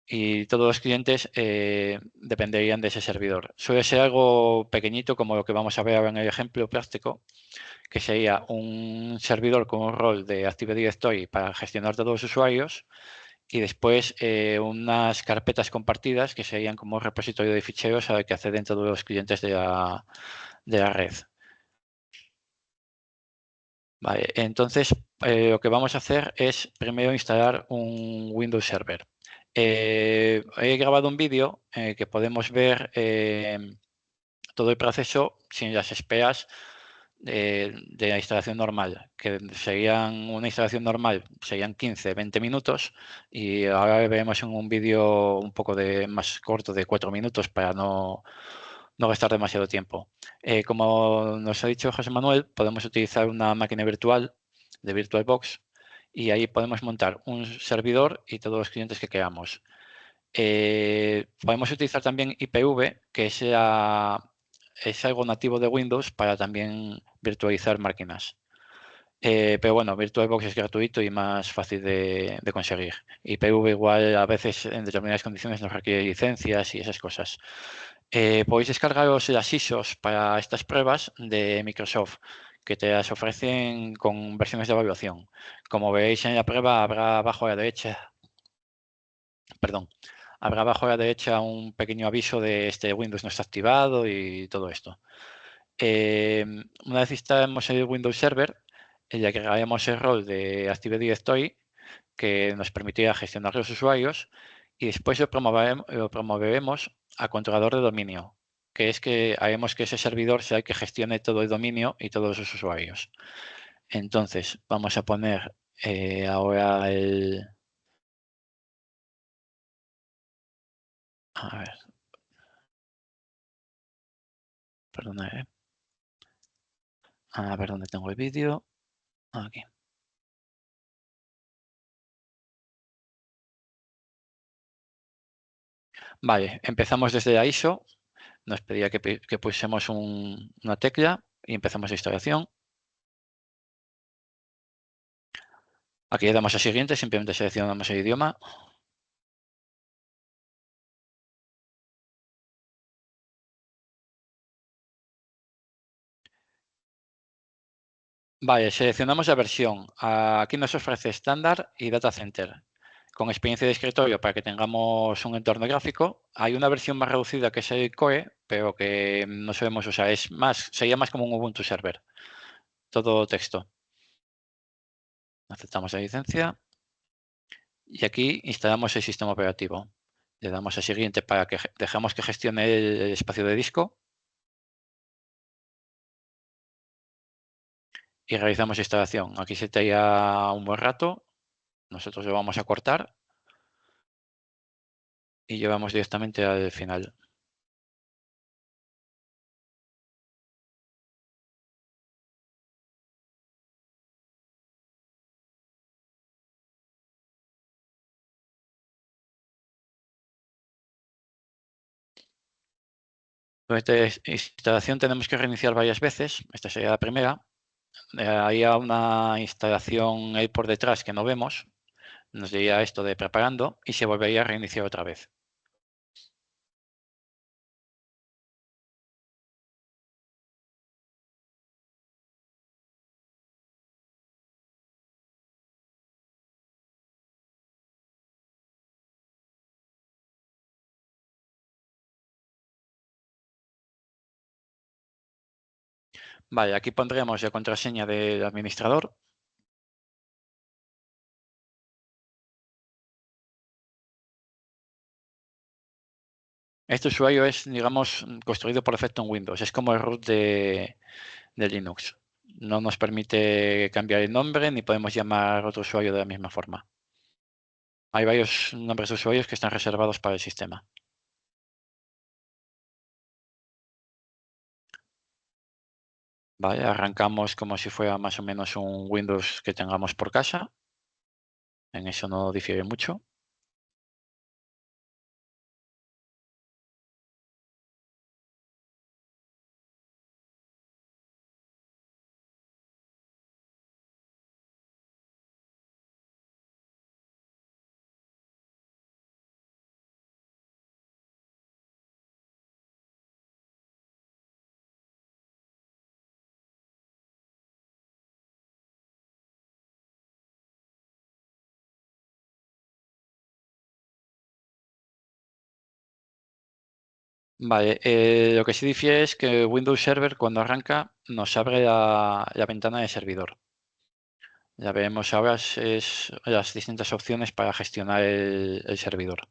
Y todos los clientes dependerían de ese servidor. Suele ser algo pequeñito, como lo que vamos a ver ahora en el ejemplo práctico, que sería un servidor con un rol de Active Directory para gestionar todos los usuarios y después unas carpetas compartidas que serían como un repositorio de ficheros al que acceden todos los clientes de la red. Vale, entonces lo que vamos a hacer es primero instalar un Windows Server. He grabado un vídeo que podemos ver todo el proceso sin las esperas de la instalación normal, que serían una instalación normal, serían 15-20 minutos y ahora veremos en un vídeo un poco más corto de 4 minutos para no gastar demasiado tiempo. Como nos ha dicho José Manuel, podemos utilizar una máquina virtual de VirtualBox y ahí podemos montar un servidor y todos los clientes que queramos. Podemos utilizar también IPv, que es algo nativo de Windows para también virtualizar máquinas. Pero bueno, VirtualBox es gratuito y más fácil de conseguir. IPv igual a veces en determinadas condiciones nos requiere licencias y esas cosas. Podéis descargaros las ISOs para estas pruebas de Microsoft, que te las ofrecen con versiones de evaluación. Como veréis en la prueba, habrá abajo a la derecha, habrá abajo a la derecha un pequeño aviso de este Windows no está activado y todo esto. Una vez instalemos el Windows Server, le agregaremos el rol de Active Directory que nos permitirá gestionar los usuarios y después lo promoveremos a controlador de dominio, que es que haremos que ese servidor sea el que gestione todo el dominio y todos los usuarios. Entonces, vamos a poner ahora el... A ver. Perdona, a ver dónde tengo el vídeo. Aquí. Vale, empezamos desde la ISO. Nos pedía que pusiésemos una tecla y empezamos la instalación. Aquí le damos a siguiente, simplemente seleccionamos el idioma. Vale, seleccionamos la versión. Aquí nos ofrece estándar y data center. Con experiencia de escritorio para que tengamos un entorno gráfico. Hay una versión más reducida que es el Core, pero que no solemos usar. Sería más como un Ubuntu Server. Todo texto. Aceptamos la licencia. Y aquí instalamos el sistema operativo. Le damos a siguiente para que dejemos que gestione el espacio de disco. Y realizamos instalación. Aquí se talla un buen rato. Nosotros lo vamos a cortar. Y llevamos directamente al final. Durante esta instalación tenemos que reiniciar varias veces. Esta sería la primera. Hay una instalación ahí por detrás que no vemos. Nos diría esto de preparando y se volvería a reiniciar otra vez. Vale, aquí pondremos la contraseña del administrador. Este usuario es, digamos, construido por defecto en Windows. Es como el root de Linux. No nos permite cambiar el nombre ni podemos llamar a otro usuario de la misma forma. Hay varios nombres de usuarios que están reservados para el sistema. Vale, arrancamos como si fuera más o menos un Windows que tengamos por casa. En eso no difiere mucho. Vale, lo que sí difiere es que Windows Server cuando arranca nos abre la ventana de servidor. Ya veremos ahora las distintas opciones para gestionar el servidor.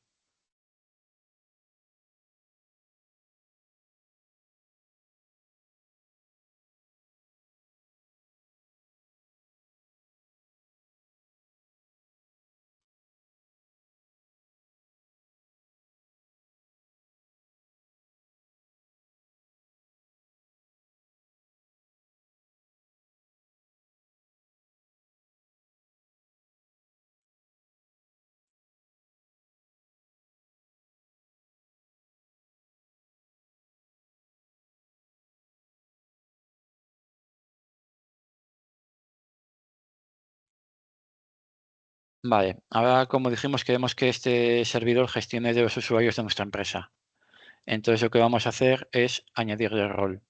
Vale, ahora como dijimos queremos que este servidor gestione de los usuarios de nuestra empresa. Entonces lo que vamos a hacer es añadirle rol.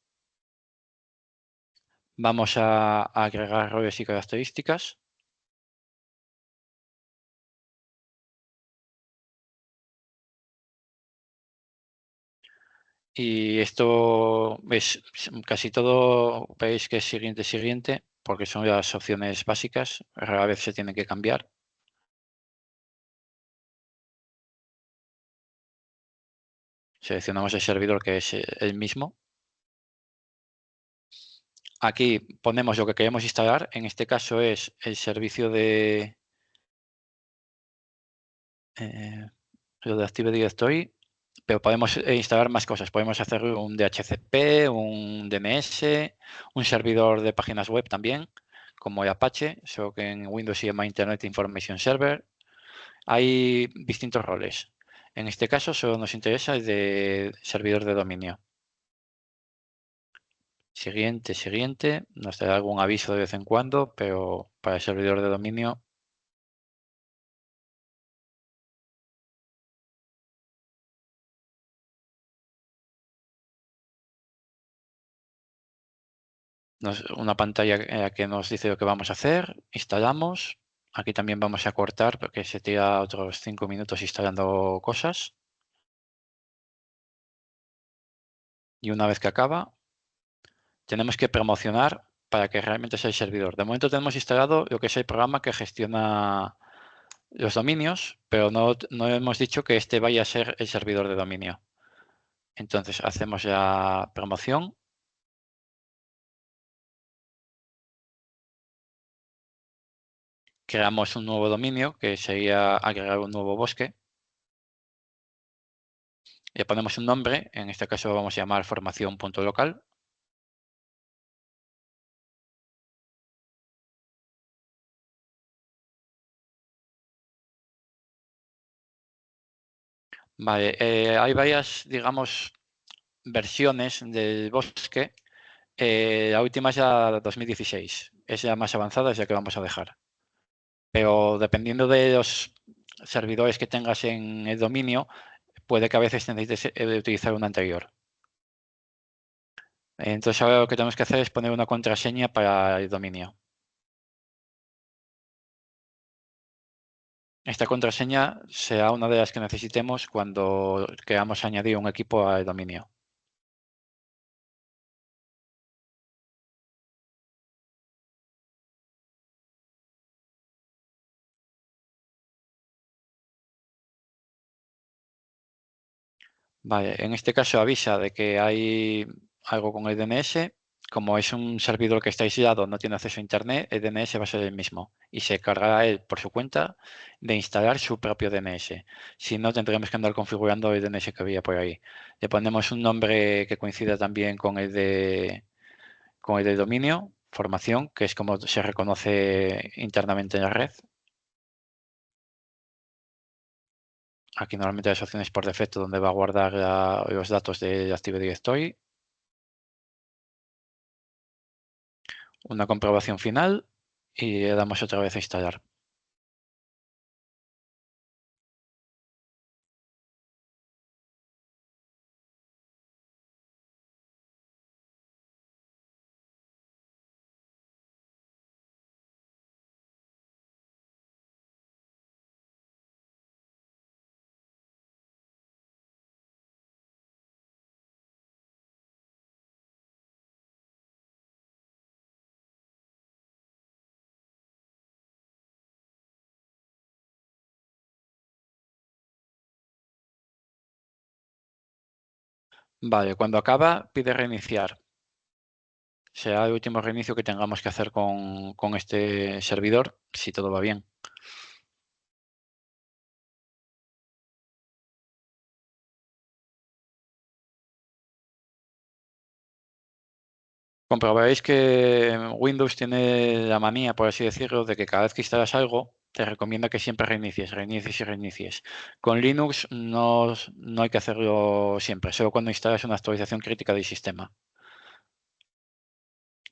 Vamos a agregar roles y características. Y esto es casi todo, veis que es siguiente, porque son las opciones básicas, rara vez se tienen que cambiar. Seleccionamos el servidor que es el mismo. Aquí ponemos lo que queremos instalar, en este caso es el servicio de lo de Active Directory, pero podemos instalar más cosas. Podemos hacer un DHCP, un DNS, un servidor de páginas web también, como el Apache, solo que en Windows se llama Internet Information Server. Hay distintos roles. En este caso solo nos interesa el de servidor de dominio. Siguiente. Nos dará algún aviso de vez en cuando, pero para el servidor de dominio una pantalla que nos dice lo que vamos a hacer. Instalamos. Aquí también vamos a cortar porque se tira otros 5 minutos instalando cosas. Y una vez que acaba, tenemos que promocionar para que realmente sea el servidor. De momento tenemos instalado lo que es el programa que gestiona los dominios, pero no hemos dicho que este vaya a ser el servidor de dominio. Entonces hacemos la promoción. Creamos un nuevo dominio que sería agregar un nuevo bosque. Le ponemos un nombre, en este caso lo vamos a llamar formación.local. Vale, hay varias, digamos, versiones del bosque. La última es la 2016. Es la más avanzada, es la que vamos a dejar. Pero dependiendo de los servidores que tengas en el dominio, puede que a veces necesites utilizar una anterior. Entonces ahora lo que tenemos que hacer es poner una contraseña para el dominio. Esta contraseña será una de las que necesitemos cuando queramos añadir un equipo al dominio. Vale, en este caso avisa de que hay algo con el DNS. Como es un servidor que está aislado, no tiene acceso a Internet, el DNS va a ser el mismo y se cargará él por su cuenta de instalar su propio DNS. Si no, tendremos que andar configurando el DNS que había por ahí. Le ponemos un nombre que coincida también con el de dominio, formación, que es como se reconoce internamente en la red. Aquí normalmente las opciones por defecto donde va a guardar los datos de Active Directory. Una comprobación final y le damos otra vez a instalar. Vale, cuando acaba pide reiniciar. Será el último reinicio que tengamos que hacer con este servidor, si todo va bien. Comprobaréis que Windows tiene la manía, por así decirlo, de que cada vez que instalas algo, te recomienda que siempre reinicies, reinicies y reinicies. Con Linux no hay que hacerlo siempre, solo cuando instalas una actualización crítica del sistema.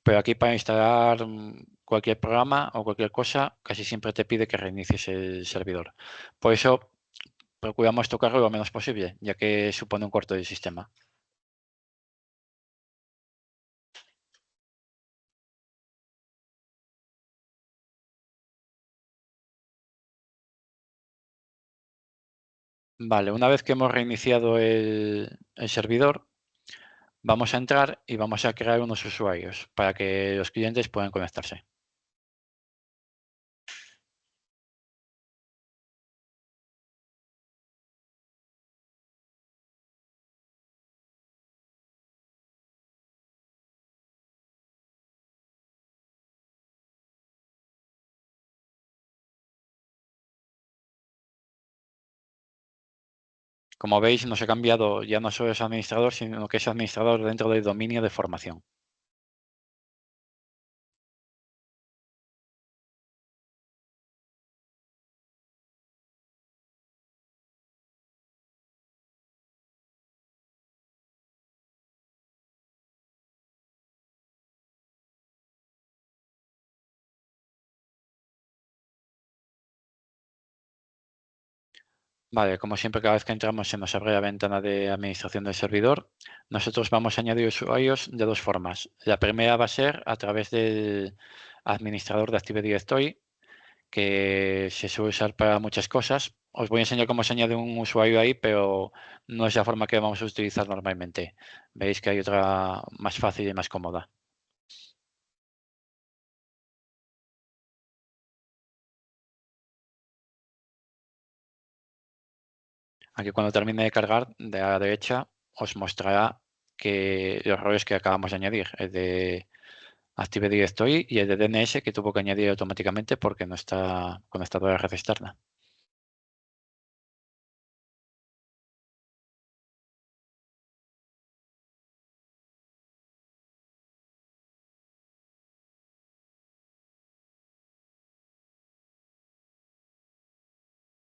Pero aquí para instalar cualquier programa o cualquier cosa, casi siempre te pide que reinicies el servidor. Por eso procuramos tocarlo lo menos posible, ya que supone un corte del sistema. Vale, una vez que hemos reiniciado el servidor, vamos a entrar y vamos a crear unos usuarios para que los clientes puedan conectarse. Como veis, nos ha cambiado, ya no solo es administrador, sino que es administrador dentro del dominio de formación. Vale, como siempre, cada vez que entramos se nos abre la ventana de administración del servidor. Nosotros vamos a añadir usuarios de dos formas. La primera va a ser a través del administrador de Active Directory, que se suele usar para muchas cosas. Os voy a enseñar cómo se añade un usuario ahí, pero no es la forma que vamos a utilizar normalmente. Veis que hay otra más fácil y más cómoda. Aquí cuando termine de cargar, de a la derecha os mostrará que los roles que acabamos de añadir, el de Active Directory y el de DNS que tuvo que añadir automáticamente porque no está conectado a la red externa.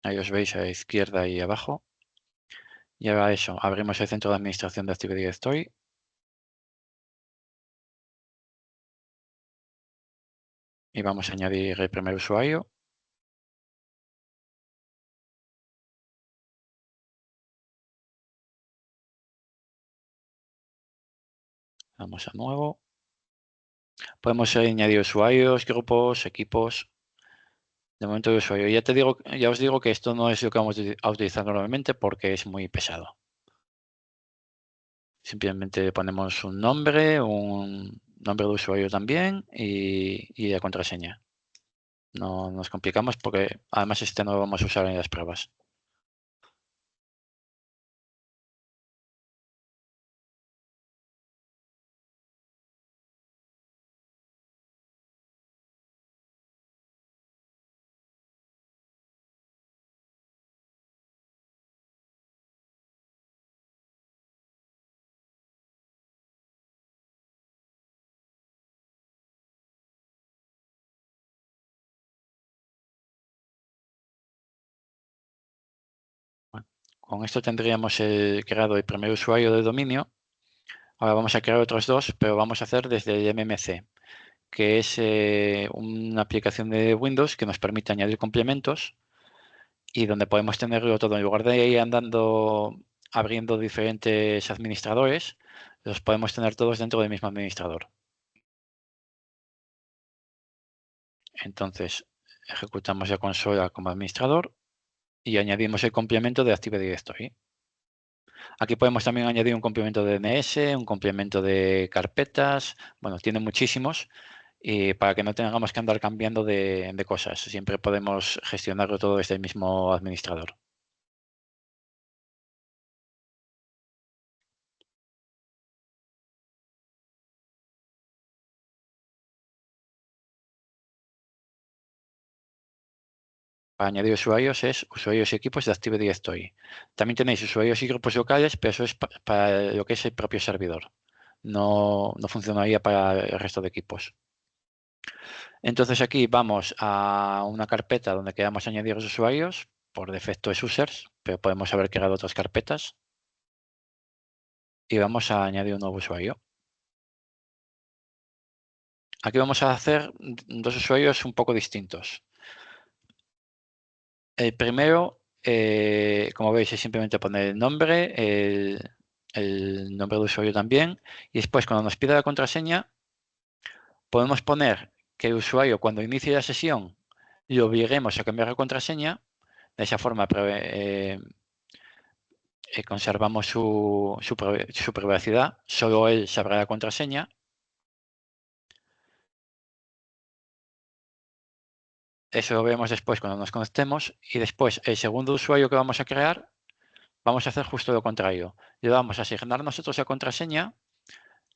Ahí os veis a la izquierda y abajo. Y ahora eso, abrimos el centro de administración de Active Directory. Y vamos a añadir el primer usuario. Vamos a nuevo. Podemos añadir usuarios, grupos, equipos. De momento de usuario. Ya os digo que esto no es lo que vamos a utilizar normalmente porque es muy pesado. Simplemente ponemos un nombre de usuario también y la contraseña. No nos complicamos porque además este no lo vamos a usar en las pruebas. Bueno, con esto tendríamos creado el primer usuario de dominio. Ahora vamos a crear otros dos, pero vamos a hacer desde el MMC, que es una aplicación de Windows que nos permite añadir complementos y donde podemos tenerlo todo. En lugar de ir andando abriendo diferentes administradores, los podemos tener todos dentro del mismo administrador. Entonces, ejecutamos la consola como administrador y añadimos el complemento de Active Directory. Aquí podemos también añadir un complemento de DNS, un complemento de carpetas, bueno, tiene muchísimos, y para que no tengamos que andar cambiando de cosas. Siempre podemos gestionarlo todo desde el mismo administrador. para añadir usuarios es usuarios y equipos de Active Directory. También tenéis usuarios y grupos locales, pero eso es para lo que es el propio servidor. No funcionaría para el resto de equipos. Entonces aquí vamos a una carpeta donde queramos añadir los usuarios. Por defecto es users, pero podemos haber creado otras carpetas. Y vamos a añadir un nuevo usuario. Aquí vamos a hacer dos usuarios un poco distintos. El primero, como veis, es simplemente poner el nombre, el nombre de usuario también. Y después, cuando nos pida la contraseña, podemos poner que el usuario, cuando inicie la sesión, lo obliguemos a cambiar la contraseña. De esa forma conservamos su privacidad. Solo él sabrá la contraseña. Eso lo vemos después cuando nos conectemos. Y después, el segundo usuario que vamos a crear, vamos a hacer justo lo contrario. Le vamos a asignar nosotros la contraseña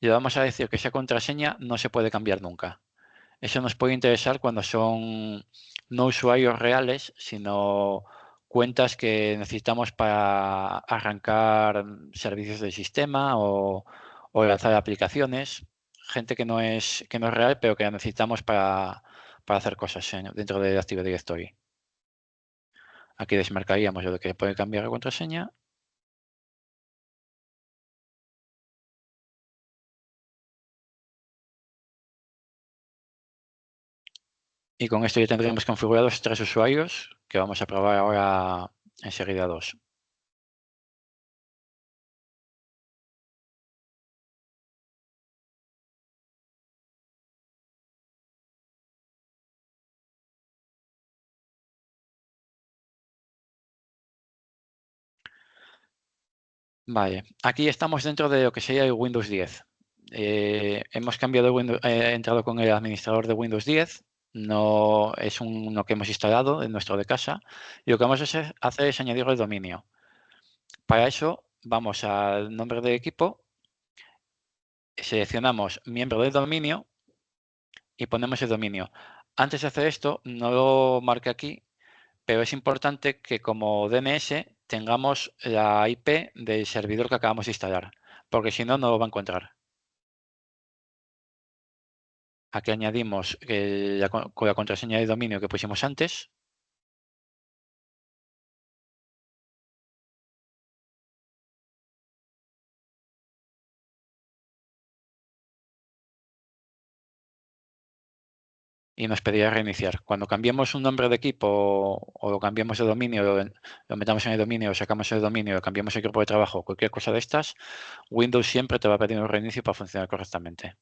y le vamos a decir que esa contraseña no se puede cambiar nunca. Eso nos puede interesar cuando son no usuarios reales, sino cuentas que necesitamos para arrancar servicios del sistema o lanzar aplicaciones. Gente que no es real, pero que la necesitamos para hacer cosas dentro de Active Directory. Aquí desmarcaríamos lo que puede cambiar la contraseña. Y con esto ya tendríamos configurados 3 usuarios que vamos a probar ahora enseguida 2. Vale, aquí estamos dentro de lo que sería el Windows 10. Hemos cambiado entrado con el administrador de Windows 10. No es uno que hemos instalado en nuestro de casa. Y lo que vamos a hacer es añadir el dominio. Para eso vamos al nombre del equipo, seleccionamos miembro del dominio y ponemos el dominio. Antes de hacer esto, no lo marqué aquí, pero es importante que como DNS tengamos la IP del servidor que acabamos de instalar, porque si no, no lo va a encontrar. Aquí añadimos con la contraseña de dominio que pusimos antes. Y nos pedirá reiniciar. Cuando cambiemos un nombre de equipo o lo cambiemos de dominio, lo metamos en el dominio, lo sacamos el dominio, lo cambiamos el grupo de trabajo, cualquier cosa de estas, Windows siempre te va a pedir un reinicio para funcionar correctamente.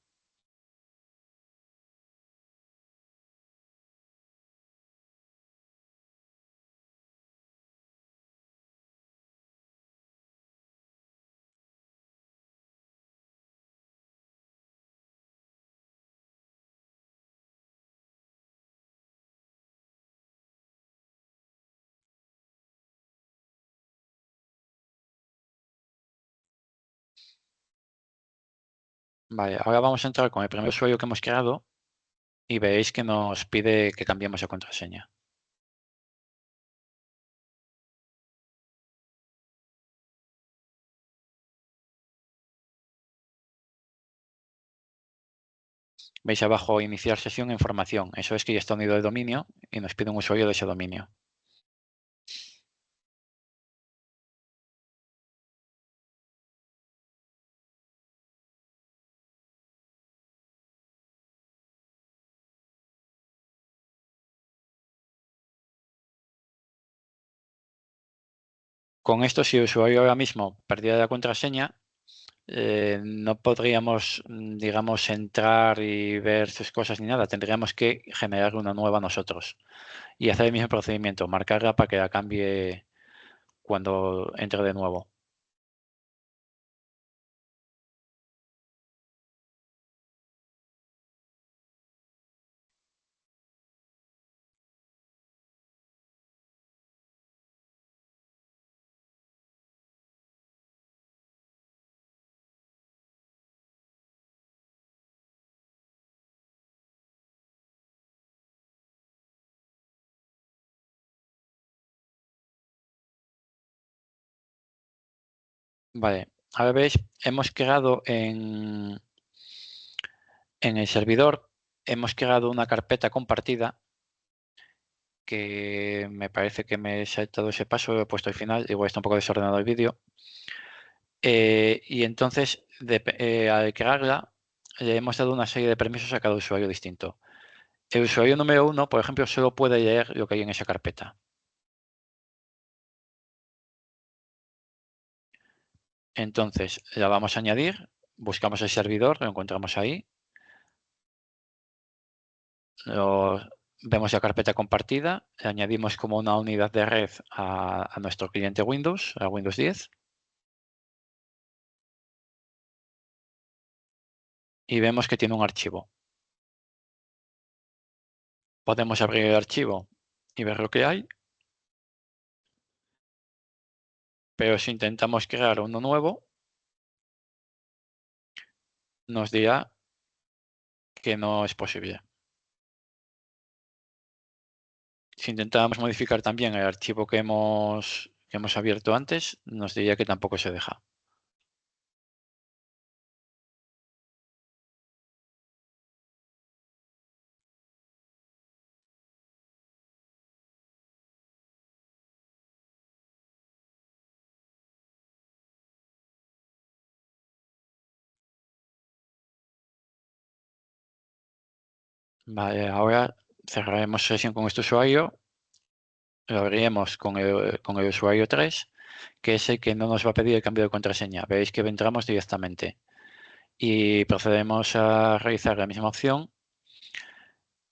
Vale, ahora vamos a entrar con el primer usuario que hemos creado y veréis que nos pide que cambiemos la contraseña. Veis abajo iniciar sesión e información. Eso es que ya está unido el dominio y nos pide un usuario de ese dominio. Con esto, si el usuario ahora mismo perdiera la contraseña, no podríamos, digamos, entrar y ver sus cosas ni nada. Tendríamos que generar una nueva nosotros y hacer el mismo procedimiento, marcarla para que la cambie cuando entre de nuevo. Vale, ahora veis, hemos creado en el servidor, hemos creado una carpeta compartida que me parece que me he saltado ese paso, lo he puesto al final, igual está un poco desordenado el vídeo. Y entonces, al crearla, le hemos dado una serie de permisos a cada usuario distinto. El usuario número 1, por ejemplo, solo puede leer lo que hay en esa carpeta. Entonces, la vamos a añadir, buscamos el servidor, lo encontramos ahí. Vemos la carpeta compartida, le añadimos como una unidad de red a nuestro cliente Windows, a Windows 10. Y vemos que tiene un archivo. Podemos abrir el archivo y ver lo que hay. Pero si intentamos crear uno nuevo, nos dirá que no es posible. Si intentamos modificar también el archivo que hemos abierto antes, nos diría que tampoco se deja. Vale, ahora cerraremos sesión con este usuario. Lo abriremos con el usuario 3, que es el que no nos va a pedir el cambio de contraseña. Veis que entramos directamente. Y procedemos a realizar la misma opción.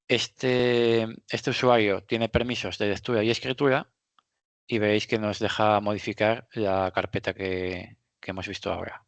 Este usuario tiene permisos de lectura y escritura y veis que nos deja modificar la carpeta que hemos visto ahora.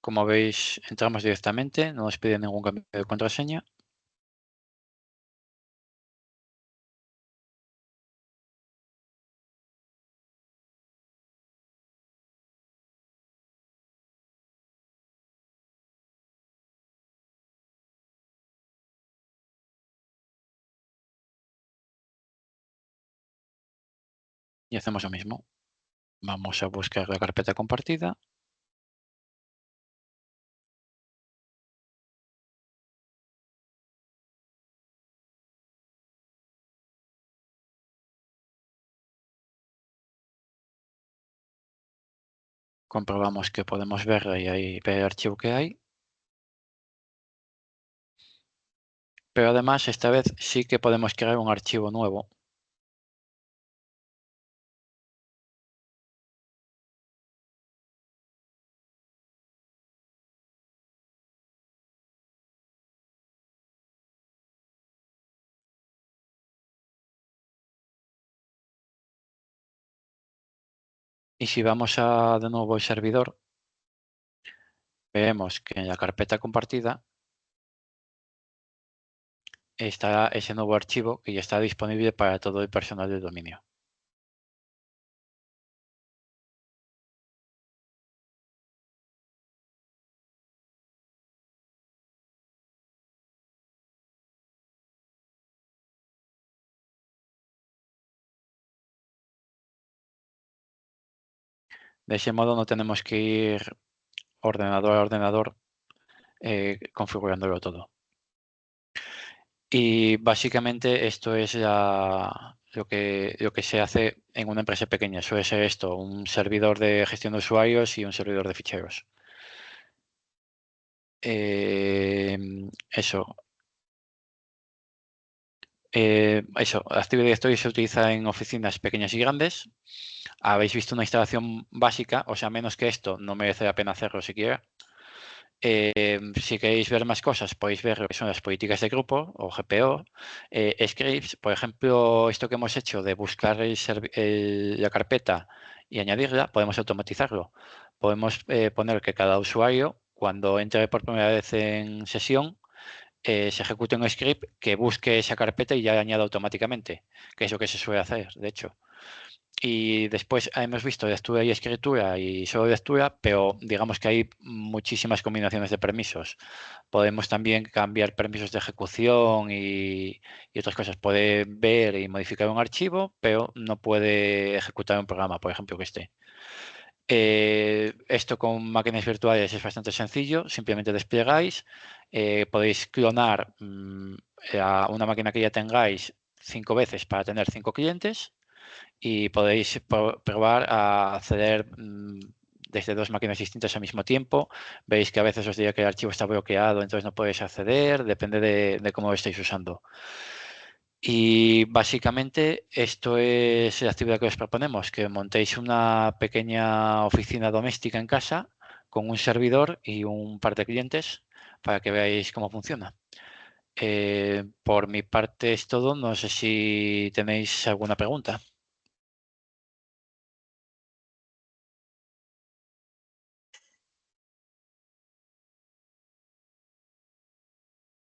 Como veis, entramos directamente, no nos pide ningún cambio de contraseña. Y hacemos lo mismo. Vamos a buscar la carpeta compartida. Comprobamos que podemos verla y ahí ver el archivo que hay. Pero además, esta vez sí que podemos crear un archivo nuevo. Y si vamos de nuevo al servidor, vemos que en la carpeta compartida está ese nuevo archivo que ya está disponible para todo el personal del dominio. De ese modo no tenemos que ir ordenador a ordenador configurándolo todo. Y básicamente esto es lo que se hace en una empresa pequeña. Suele ser esto, un servidor de gestión de usuarios y un servidor de ficheros. Eso. Eso, Active Directory se utiliza en oficinas pequeñas y grandes. Habéis visto una instalación básica, o sea, menos que esto, no merece la pena hacerlo siquiera. Si queréis ver más cosas, podéis ver lo que son las políticas de grupo o GPO, scripts, por ejemplo, esto que hemos hecho de buscar la carpeta y añadirla, podemos automatizarlo. Podemos poner que cada usuario, cuando entre por primera vez en sesión, se ejecute un script que busque esa carpeta y ya la añada automáticamente, que es lo que se suele hacer, de hecho. Y después hemos visto lectura y escritura y solo lectura, pero digamos que hay muchísimas combinaciones de permisos. Podemos también cambiar permisos de ejecución y otras cosas. Puede ver y modificar un archivo, pero no puede ejecutar un programa, por ejemplo, que esté. Esto con máquinas virtuales es bastante sencillo. Simplemente desplegáis. Podéis clonar a una máquina que ya tengáis 5 veces para tener 5 clientes. Y podéis probar a acceder desde 2 máquinas distintas al mismo tiempo. Veis que a veces os diría que el archivo está bloqueado, entonces no podéis acceder, depende de cómo lo estáis usando. Y básicamente esto es la actividad que os proponemos, que montéis una pequeña oficina doméstica en casa con un servidor y un par de clientes para que veáis cómo funciona. Por mi parte es todo, no sé si tenéis alguna pregunta.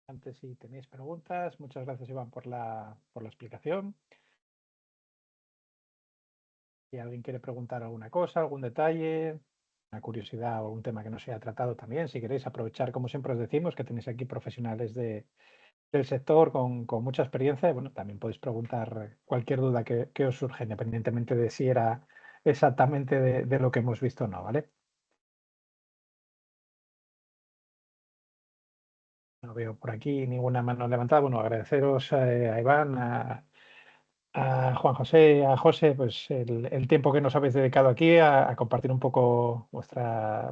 Antes, si tenéis preguntas, muchas gracias, Iván, por la explicación. Si alguien quiere preguntar alguna cosa, algún detalle, una curiosidad o algún tema que no se haya tratado también, si queréis aprovechar, como siempre os decimos, que tenéis aquí profesionales del sector con mucha experiencia, bueno, también podéis preguntar cualquier duda que os surja, independientemente de si era exactamente de lo que hemos visto o no, ¿vale? No veo por aquí ninguna mano levantada. Bueno, agradeceros a Iván, a Juan José, a José, pues el tiempo que nos habéis dedicado aquí a compartir un poco vuestra